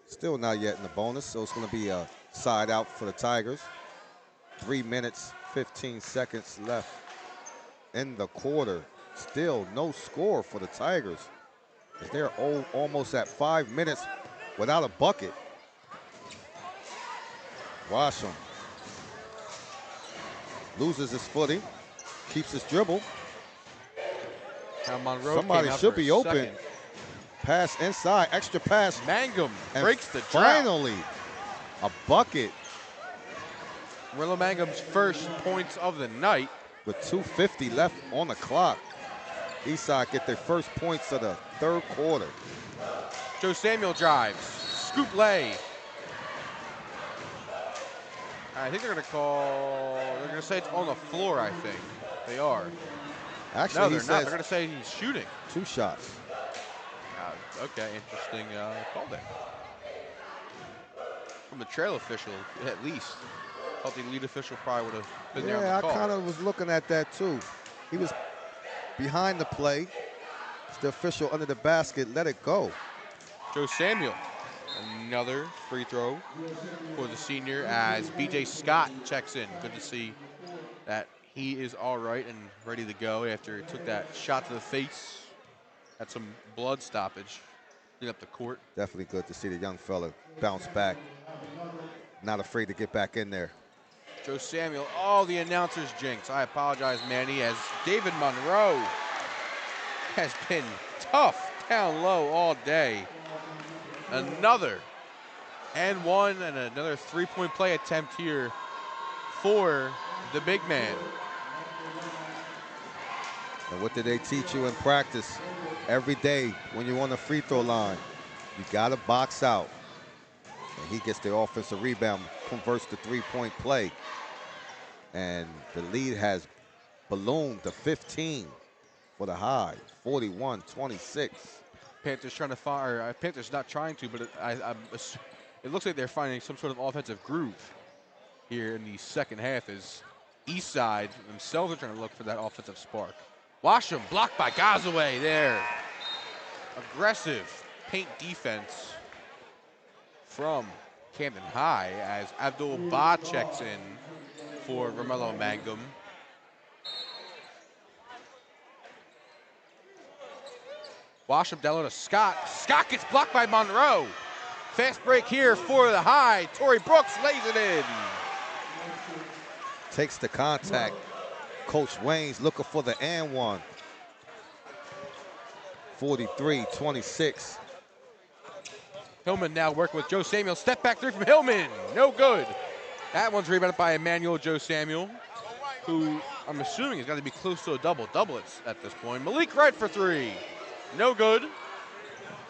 Still not yet in the bonus, so it's going to be a side out for the Tigers. 3 minutes, 15 seconds left in the quarter. Still no score for the Tigers, as they're almost at 5 minutes without a bucket. Washam loses his footing, keeps his dribble. Now Monroe Somebody came out should for a be open. second. Pass inside, extra pass. Mangum And breaks the drought. finally, a bucket Rillo Mangum's first points of the night. with 2:50 left on the clock. Eastside get their first points of the third quarter. Joe Samuel drives. Scoop lay. I think they're going to say it's on the floor, I think. They are. Actually, No, he they're not. says They're going to say he's shooting. 2 shots. Okay, interesting call there. From the trail official, at least. Thought the lead official probably would have been there on Yeah, the I call. kind of was looking at that too. He was behind the play. The official under the basket let it go. Joe Samuel, another free throw for the senior as B.J. Scott checks in. Good to see that he is all right and ready to go after he took that shot to the face. Had some blood stoppage. Clean up the court. Definitely good to see the young fella bounce back. Not afraid to get back in there. Joe Samuel, oh, the announcer's jinx. I apologize, Manny, as David Monroe has been tough down low all day. Another and one and another three-point play attempt here for the big man. And what did they teach you in practice? Every day when you're on the free throw line, you got to box out. And he gets the offensive rebound, converts the three-point play. And the lead has ballooned to 15 for the high, 41-26. Panthers trying to fire. Panthers not trying to, but it looks like they're finding some sort of offensive groove here in the second half as Eastside themselves are trying to look for that offensive spark. Washam blocked by Gazaway there. Aggressive paint defense from Camden High as Abdul Ba checks in for Romello Mangum. Washam down low to Scott. Scott gets blocked by Monroe. Fast break here for the high. Torrey Brooks lays it in. Takes the contact. Coach Wayne's looking for the and one. 43-26. Hillman now working with Joe Samuel. Step back three from Hillman. No good. That one's rebounded by Emmanuel Joe Samuel, who I'm assuming has got to be close to a double-double at this point. Malik Wright for three. No good.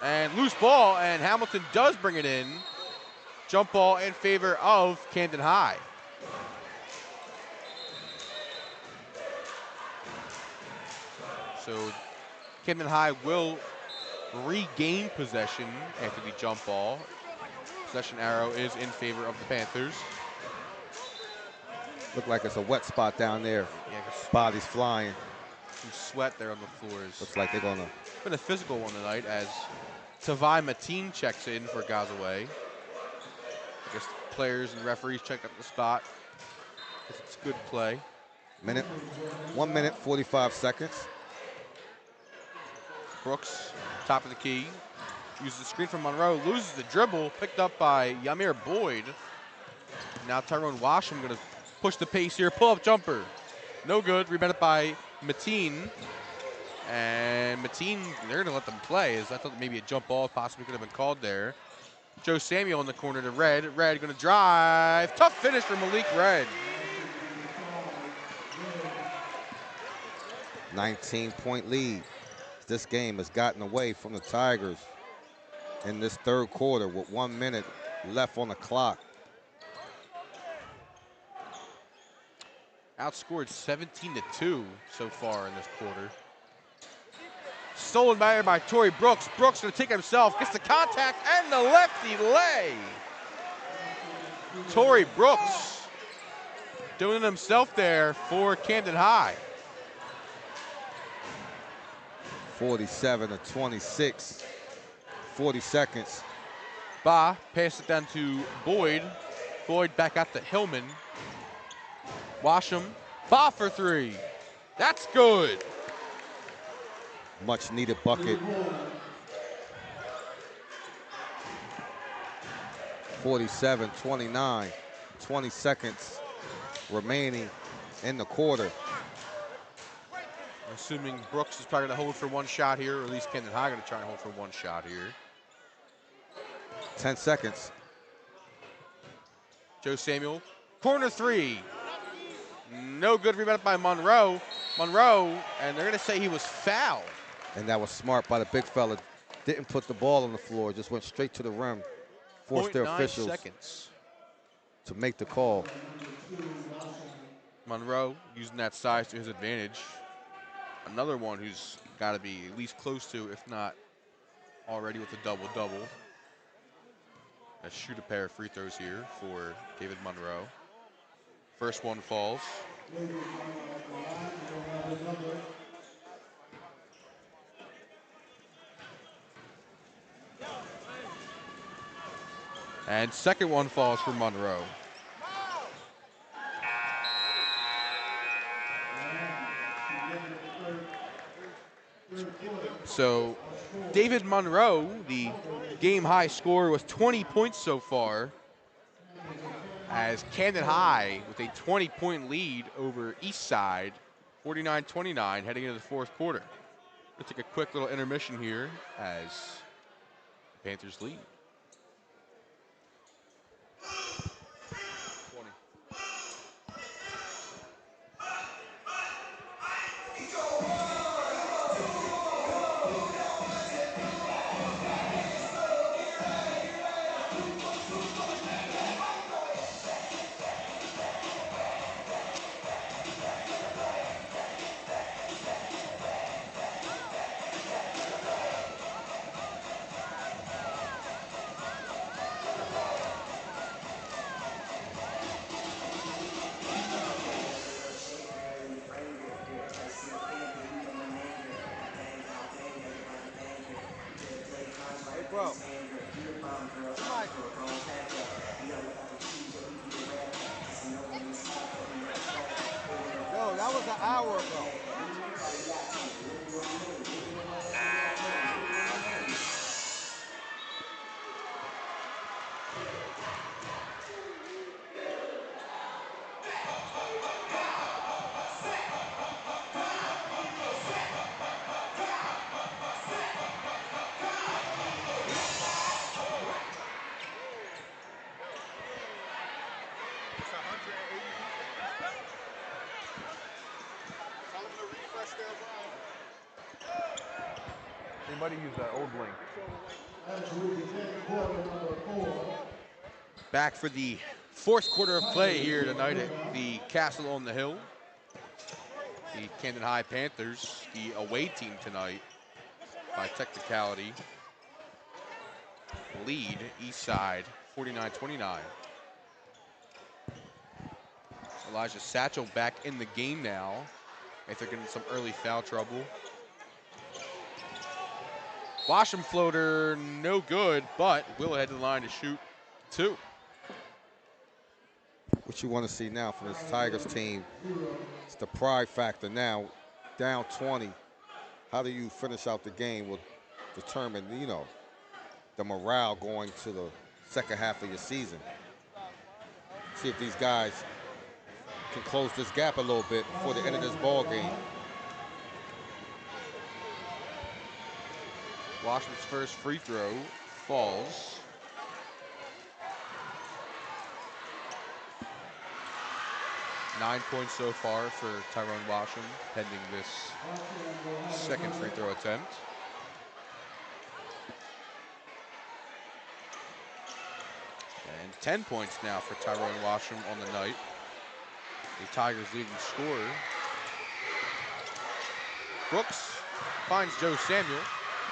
And loose ball, and Hamilton does bring it in. Jump ball in favor of Camden High. So Camden High will regain possession after the jump ball. Possession arrow is in favor of the Panthers. Look like it's a wet spot down there. Yeah, Bodies flying. some sweat there on the floors. Looks like they're gonna. It's been a physical one tonight as Tavai Mateen checks in for Gazaway. I guess players and referees check up the spot. It's good play. 1 minute, 45 seconds. Brooks, top of the key. Uses the screen from Monroe, loses the dribble, picked up by Yamir Boyd. Now Tyrone Washam gonna push the pace here, pull-up jumper. No good, rebounded by Mateen. And Mateen, they're gonna let them play, as I thought maybe a jump ball possibly could have been called there. Joe Samuel in the corner to Red. Red gonna drive, tough finish for Malik Red. 19-point lead. This game has gotten away from the Tigers in this third quarter with 1 minute left on the clock. Outscored 17-2 so far in this quarter. Stolen by Torrey Brooks. Brooks gonna take it himself, gets the contact and the lefty lay. Torrey Brooks doing it himself there for Camden High. 47-26, 40 seconds. Ba passed it down to Boyd. Boyd back out to Hillman. Washam, Ba for three. That's good. Much needed bucket. 47-29. 20 seconds remaining in the quarter. Assuming Brooks is probably going to hold for one shot here, or at least Camden High going to try and hold for one shot here. 10 seconds. Joe Samuel, corner three. No good, rebound by Monroe. Monroe, and they're going to say he was fouled. And that was smart by the big fella. Didn't put the ball on the floor, just went straight to the rim. Forced their 0.9 officials seconds. to make the call. Monroe using that size to his advantage. Another one who's got to be at least close to, if not already with a double-double. Let's shoot a pair of free throws here for David Monroe. First one falls. And second one falls for Monroe. So David Monroe, the game high scorer, was 20 points so far, as Camden High with a 20-point lead over Eastside, 49-29, heading into the fourth quarter. We'll take a quick little intermission here as the Panthers lead. 20. No, that was an hour ago. It's 180 people. Tell them to refresh their browser. Anybody use that old link? Back for the fourth quarter of play here tonight at the Castle on the Hill. The Camden High Panthers, the away team tonight, by technicality, lead Eastside 49-29. Elijah Satchel back in the game now, if they're getting some early foul trouble. Washam floater, no good, but Will head to the line to shoot two. What you want to see now from this Tigers team is the pride factor now, down 20. How do you finish out the game will determine, you know, the morale going to the second half of your season. See if these guys can close this gap a little bit before the end of this ball game. Washam's first free throw falls. Nine points so far for Tyrone Washam, pending this second free throw attempt. And 10 points now for Tyrone Washam on the night. The Tigers' leading scorer. Brooks finds Joe Samuel.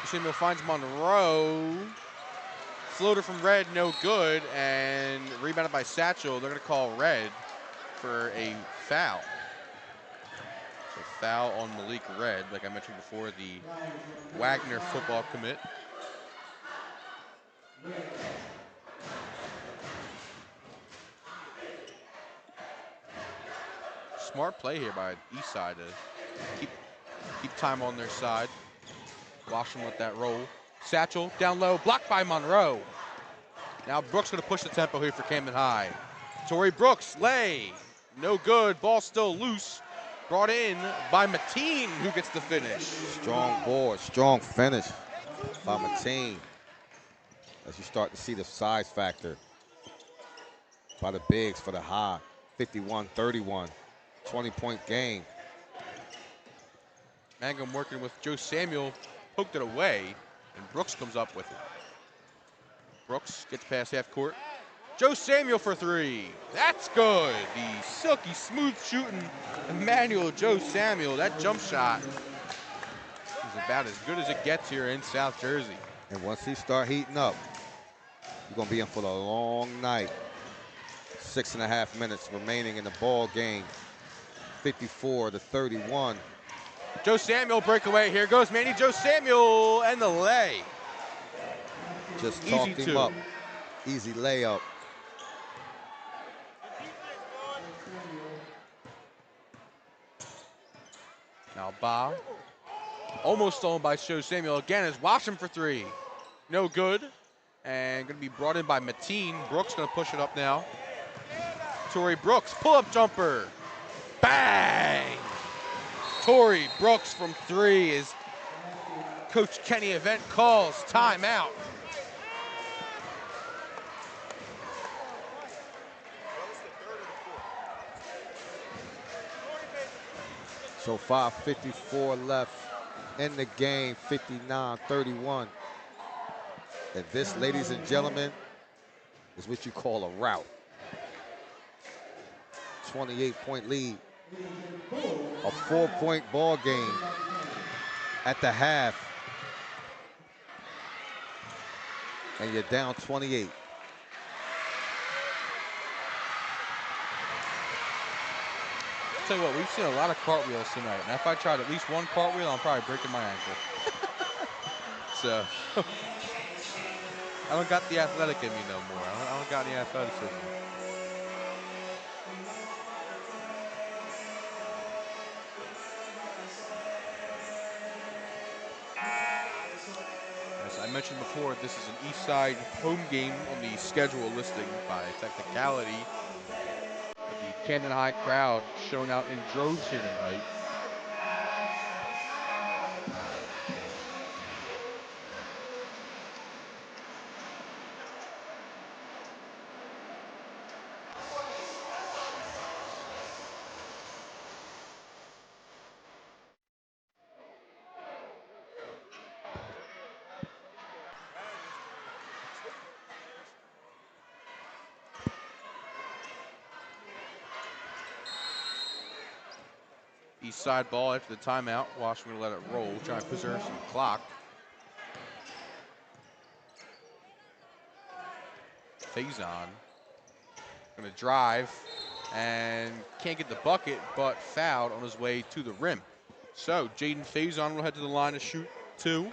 Samuel finds Monroe. Floater from Red, no good, and rebounded by Satchel. They're going to call Red for a foul. So foul on Malik Red, like I mentioned before, the Wagner football commit. Smart play here by Eastside to keep time on their side. Washington let that roll. Satchel down low, blocked by Monroe. Now Brooks going to push the tempo here for Camden High. Torrey Brooks, lay. No good. Ball still loose. Brought in by Mateen, who gets the finish. Strong board, strong finish by Mateen. As you start to see the size factor by the bigs for the High. 51-31, 20-point game. Mangum working with Joe Samuel, poked it away, and Brooks comes up with it. Brooks gets past half court. Joe Samuel for three. That's good. The silky smooth shooting Emmanuel Joe Samuel. That jump shot is about as good as it gets here in South Jersey. And once he start heating up, you're gonna be in for the long night. 6.5 minutes remaining in the ball game. 54-31. Joe Samuel breakaway. Here goes Manny Joe Samuel and the lay. Just Easy talked him two. up. Easy layup. Now Ba, almost stolen by Joe Samuel again, is Washington for three. No good. And going to be brought in by Mateen. Brooks going to push it up now. Torrey Brooks, pull-up jumper. Bang! Torrey Brooks from three is Coach Kenny Event calls timeout. So 5:54 left in the game, 59-31. And this, ladies and gentlemen, is what you call a rout. 28-point lead. A 4-point ball game at the half. And you're down 28. Tell you what, we've seen a lot of cartwheels tonight, and if I tried at least one cartwheel, I'm probably breaking my ankle. So, I don't got the athletic in me no more. I don't got any athleticism. As I mentioned before, this is an Eastside home game on the schedule listing by technicality. But the Camden High crowd showing out in droves here tonight. Eastside ball after the timeout. Washington let it roll, trying to preserve some clock. Faison gonna drive and can't get the bucket, but fouled on his way to the rim. So Jaden Faison will head to the line to shoot two.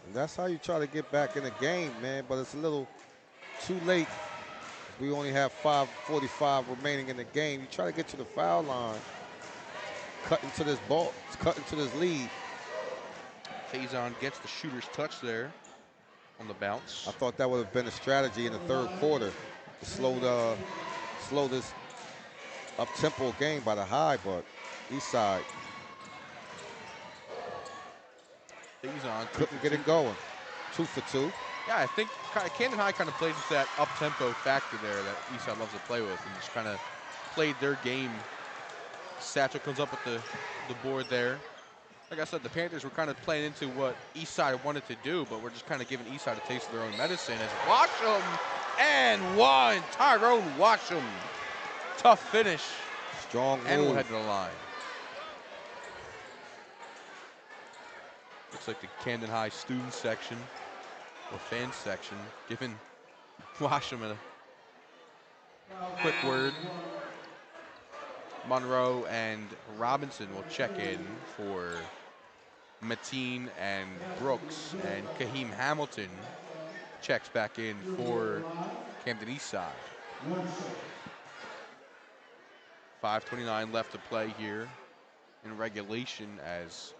And that's how you try to get back in the game, man, but it's a little too late. We only have 5:45 remaining in the game. You try to get to the foul line, cut into this ball, cut into this lead. Faison gets the shooter's touch there on the bounce. I thought that would have been a strategy in the third quarter to slow this up-tempo game by the High, but Eastside Faison couldn't get it going. 2 for 2. Yeah, I think Camden High kind of plays with that up-tempo factor there that Eastside loves to play with, and just kind of played their game. Satchel comes up with the board there. Like I said, the Panthers were kind of playing into what Eastside wanted to do, but we're just kind of giving Eastside a taste of their own medicine as Washam and one. Tyrone Washam. Tough finish. Strong And we'll move. head to the line. Looks like the Camden High student section or fan section giving Washam a quick word. Monroe and Robinson will check in for Mateen and Brooks, and Kaheem Hamilton checks back in for Camden Eastside. 5:29 left to play here in regulation as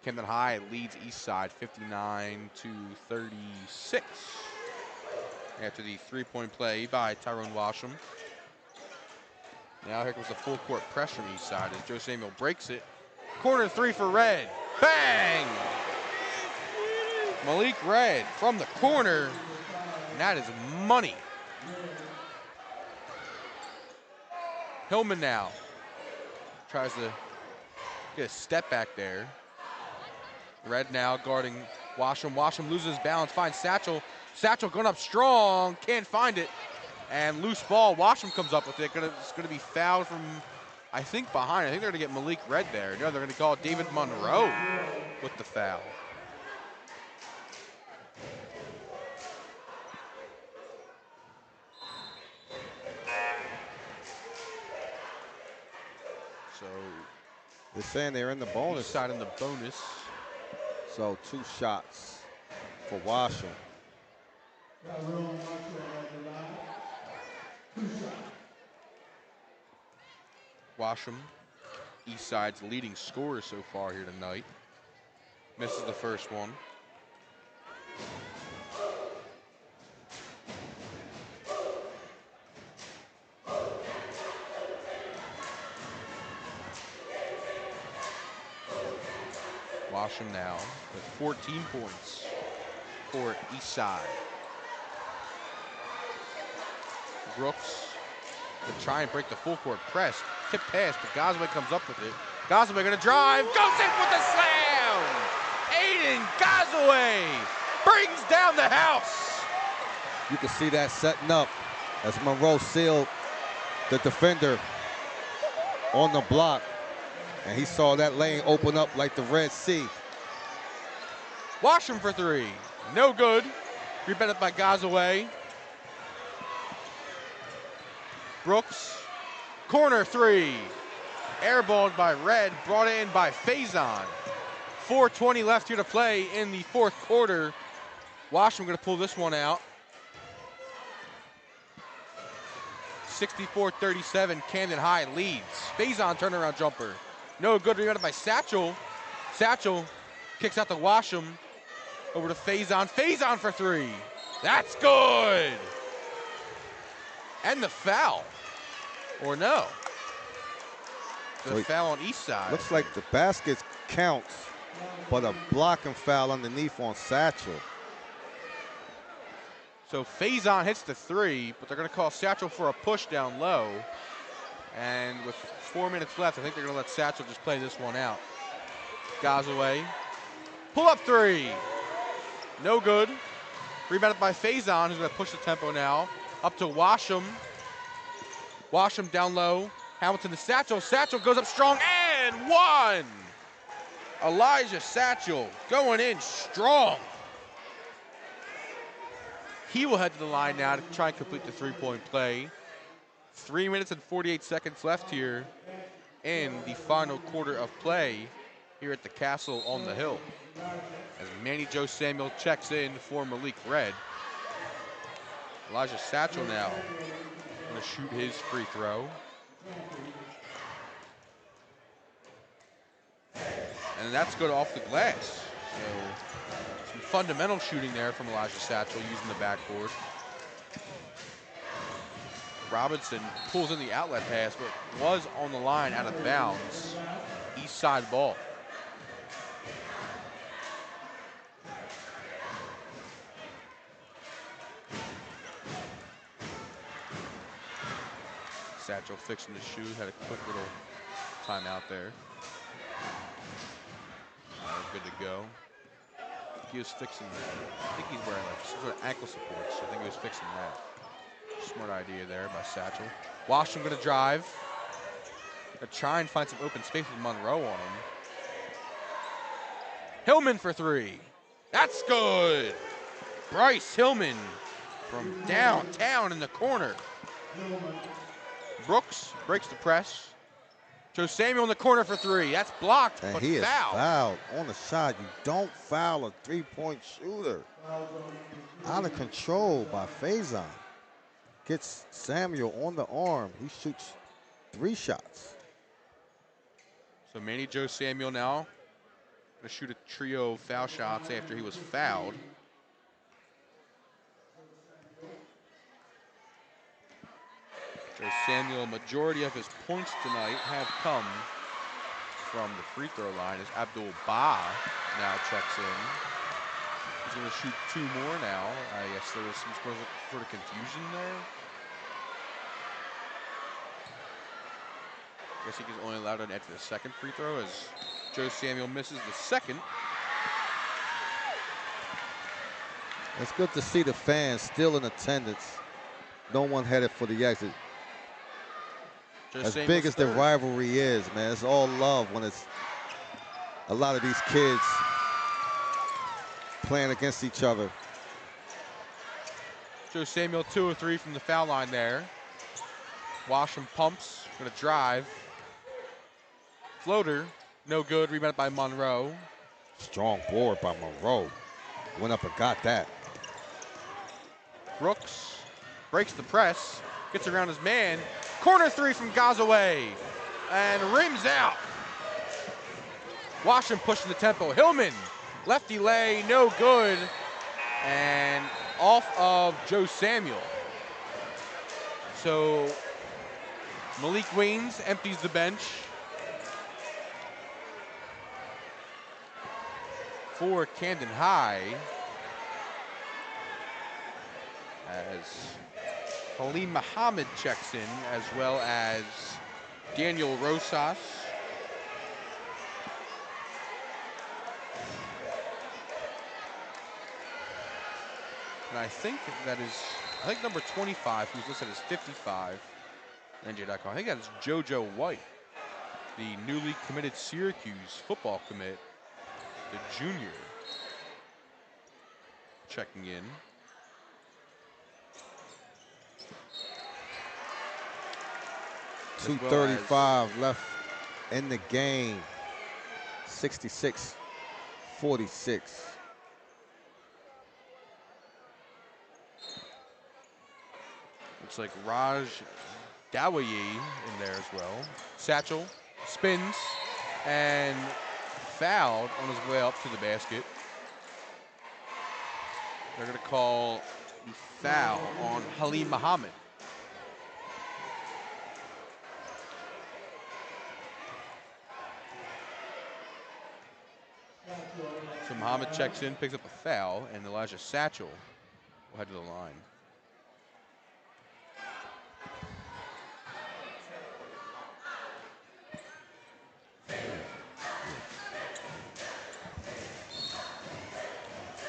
Camden High leads Eastside 59-36 after the three-point play by Tyrone Washam. Now here comes the full court press from Eastside as Joe Samuel breaks it. Corner three for Red. Bang! Malik Red from the corner. And that is money. Hillman now tries to get a step back there. Red now guarding Washam. Washam loses balance, finds Satchel. Satchel going up strong, can't find it. And loose ball, Washam comes up with it. It's gonna be fouled from, I think, behind. I think they're gonna get Malik Red there. No, they're gonna call David Monroe with the foul. So they're saying they're in the bonus. Side in the bonus. So 2 shots for Washam. Washam, Eastside's leading scorer so far here tonight. Misses the first one. Washam now with 14 points for Eastside. Brooks to try and break the full court press. Tip pass, but Gosway comes up with it. Gosway gonna drive, goes in with the slam! Aiden Gosway brings down the house! You can see that setting up as Monroe sealed the defender on the block. And he saw that lane open up like the Red Sea. Washam for three. No good. Rebounded by Gosway. Brooks. Corner three. Airballed by Red. Brought in by Faison. 4:20 left here to play in the fourth quarter. Washam going to pull this one out. 64-37. Camden High leads. Faison turnaround jumper. No good, rebounded by Satchel. Satchel kicks out to Washam. Over to Faison. Faison for three. That's good. And the foul. Or no. The foul on Eastside. Looks like the basket counts, but a blocking foul underneath on Satchel. So Faison hits the three, but they're going to call Satchel for a push down low. And with 4 minutes left, I think they're going to let Satchel just play this one out. Gosway. Pull up three. No good. Rebounded by Faison, who's going to push the tempo now. Up to Washam. Washam down low. Hamilton to Satchel. Satchel goes up strong and one. Elijah Satchel going in strong. He will head to the line now to try and complete the three-point play. 3 minutes and 48 seconds left here in the final quarter of play here at the Castle on the Hill. As Manny Joe Samuel checks in for Malik Red. Elijah Satchel now going to shoot his free throw. And that's good off the glass. So some fundamental shooting there from Elijah Satchel using the backboard. Robinson pulls in the outlet pass, but was on the line out of bounds. East side ball. Satchel fixing the shoe, had a quick little timeout there. Good to go. He was fixing, I think he's wearing like some sort of ankle supports. I think he was fixing that. Smart idea there by Satchel. Washington going to drive. Gonna try and find some open space with Monroe on him. Hillman for three. That's good. Bryce Hillman from downtown in the corner. Brooks breaks the press. Joe Samuel in the corner for three. That's blocked, And but he is fouled. fouled on the shot. You don't foul a three-point shooter. Out of control by Faison. Gets Samuel on the arm. He shoots 3 shots. So Manny Joe Samuel now going to shoot a trio of foul shots after he was fouled. Joe Samuel, majority of his points tonight have come from the free throw line as Abdul-Bah now checks in. He's going to shoot 2 more now. I guess there was some sort of confusion there. I guess he's only allowed to enter the second free throw as Joe Samuel misses the second. It's good to see the fans still in attendance. No one headed for the exit. Joe As Samuel's big as the third. rivalry is, man, it's all love when it's a lot of these kids playing against each other. Joe Samuel 2 of 3 from the foul line there. Washam pumps, gonna drive. Floater, no good, rebounded by Monroe. Strong board by Monroe. Went up and got that. Brooks breaks the press, gets around his man. Corner 3 from Gazaway, and rims out. Washam pushing the tempo. Hillman, lefty lay, no good, and off of Joe Samuel. So Malik Waynes empties the bench for Camden High as Halim Muhammad checks in, as well as Daniel Rosas. And I think number 25, who's listed as 55, NJ.com, I think that is JoJo White, the newly committed Syracuse football commit, the junior, checking in. Well 2:35 left in the game. 66-46. Looks like Raj Dawaye in there as well. Satchel spins and fouled on his way up to the basket. They're going to call foul on Halim Muhammad. So Muhammad checks in, picks up a foul, and Elijah Satchel will head to the line.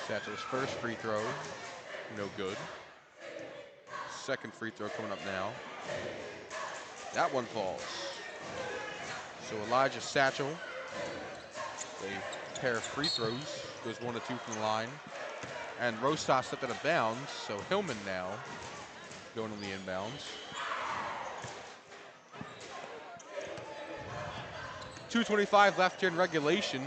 Satchel's first free throw, no good. Second free throw coming up now. That one falls. So Elijah Satchel, a pair of free throws, goes 1 of 2 from the line. And Rosas stepped out of bounds, so Hillman now going on the inbounds. 2:25 left here in regulation.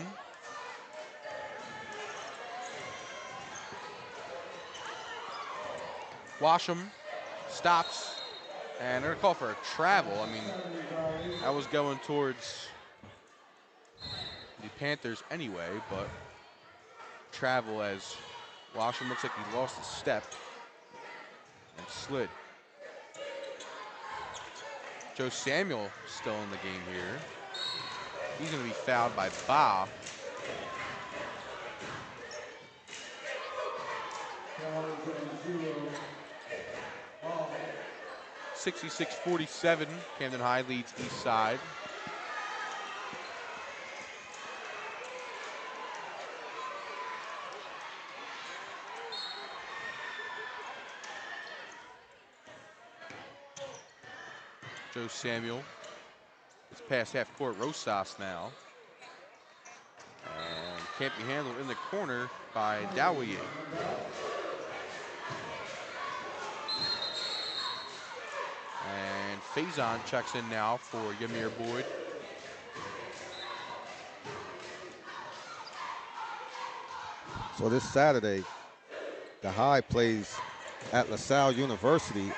Washam stops, and they're going to call for a travel. I mean, I was going towards the Panthers anyway, but travel as Washam looks like he lost a step and slid. Joe Samuel still in the game here. He's going to be fouled by Ba. 66-47, Camden High leads Eastside. Joe Samuel is past half court. Rosas now. And can't be handled in the corner by Dawaye. And Faison checks in now for Yamir Boyd. So this Saturday, the High plays at LaSalle University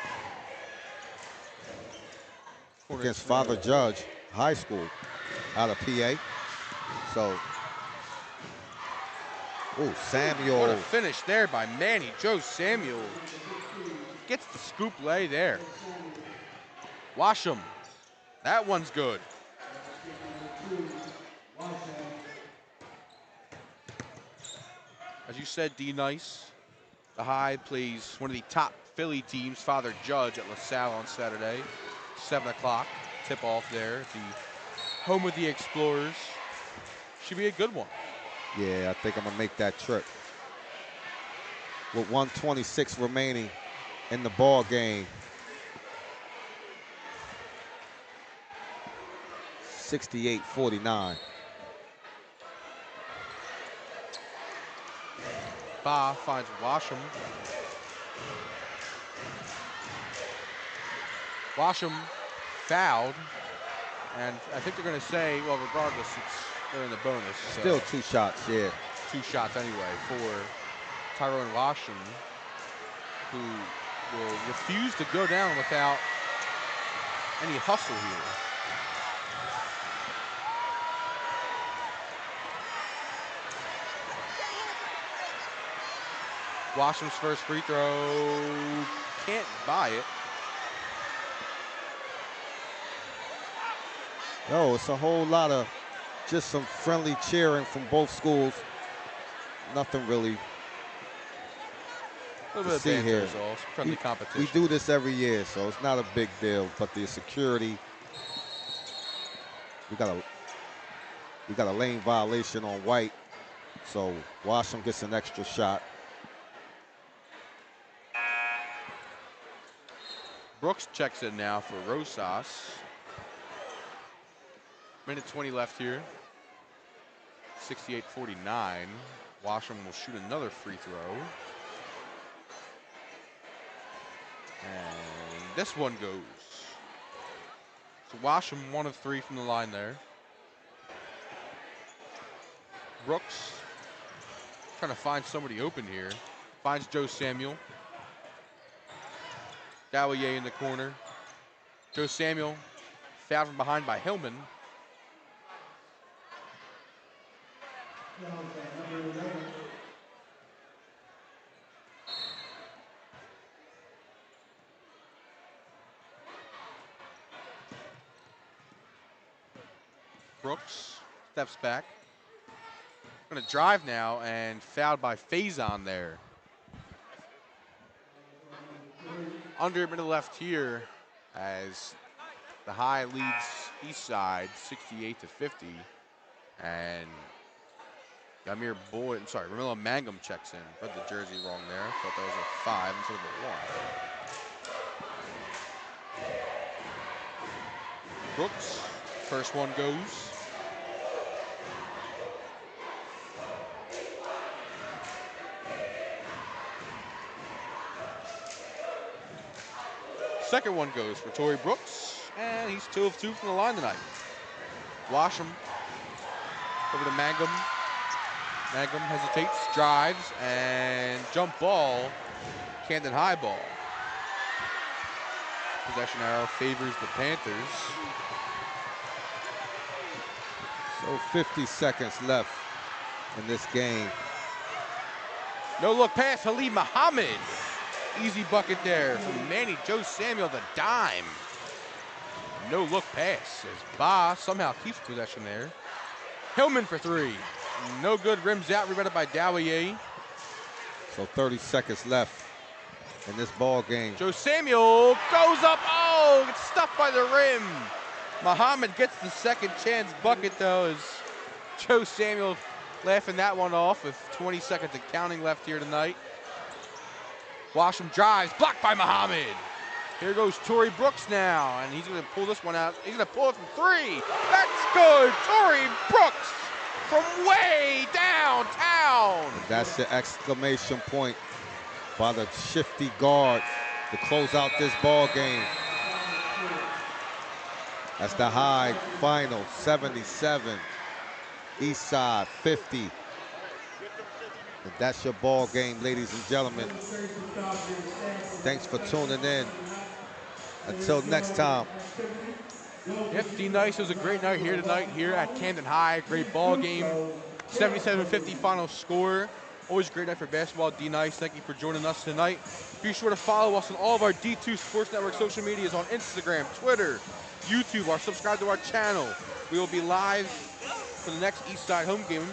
against Father Judge High School. out of PA. So, ooh, What Samuel. a finish there by Manny. Joe Samuel gets the scoop lay there. Washam. That one's good. As you said, D Nice, the High plays one of the top Philly teams, Father Judge at LaSalle on Saturday. 7 o'clock, tip off there at the home of the Explorers. Should be a good one. Yeah, I think I'm gonna make that trip. With 1:26 remaining in the ball game. 68-49. Ba finds Washam. Washam fouled, and I think they're going to say, well, regardless, they're in the bonus. So Still 2 shots, yeah. 2 shots anyway for Tyrone Washam, who will refuse to go down without any hustle here. Washam's first free throw, can't buy it. No, it's a whole lot of just some friendly cheering from both schools. Nothing really A little to bit of see banter here. is all, some friendly competition. We do this every year, so it's not a big deal. But the security, we got a lane violation on White, so Washam gets an extra shot. Brooks checks in now for Rosas. Minute 20 left here. 68-49. Washam will shoot another free throw. And this one goes. So Washam 1 of 3 from the line there. Brooks trying to find somebody open here. Finds Joe Samuel. Daweye in the corner. Joe Samuel fouled from behind by Hillman. Brooks steps back. Going to drive now and fouled by Faison there. Under a minute left here as the High leads Eastside 68-50. And Ramilo Mangum checks in. Read the jersey wrong there. Thought that was a 5 instead of a 1. Brooks, first one goes. Second one goes for Torrey Brooks, and he's 2 of 2 from the line tonight. Washam over to Mangum. Mangum hesitates, drives, and jump ball, Camden High ball. Possession arrow favors the Panthers. So 50 seconds left in this game. No look pass, Halim Muhammad. Easy bucket there from Manny Joe Samuel, the dime. No look pass as Ba somehow keeps possession there. Hillman for 3. No good, rims out, rebounded by Daweye. So 30 seconds left in this ball game. Joe Samuel goes up, gets stuffed by the rim. Muhammad gets the second chance bucket though as Joe Samuel laughing that one off with 20 seconds and counting left here tonight. Washam drives, blocked by Muhammad. Here goes Torrey Brooks now, and he's going to pull this one out. He's going to pull it from 3. That's good. Torrey Brooks from way downtown. And that's the exclamation point by the shifty guard to close out this ball game. That's the High final, 77. Eastside, 50. And that's your ball game, ladies and gentlemen. Thanks for tuning in. Until next time. Yep, D Nice, it was a great night here tonight here at Camden High. Great ball game. 77-50 final score. Always a great night for basketball. D Nice, thank you for joining us tonight. Be sure to follow us on all of our D2 Sports Network social medias on Instagram, Twitter, YouTube, or subscribe to our channel. We will be live for the next Eastside home game.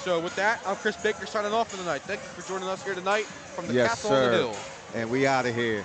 So with that, I'm Chris Baker signing off for the night. Thank you for joining us here tonight from the Yes, Castle on the sir. Hill. And we out of here.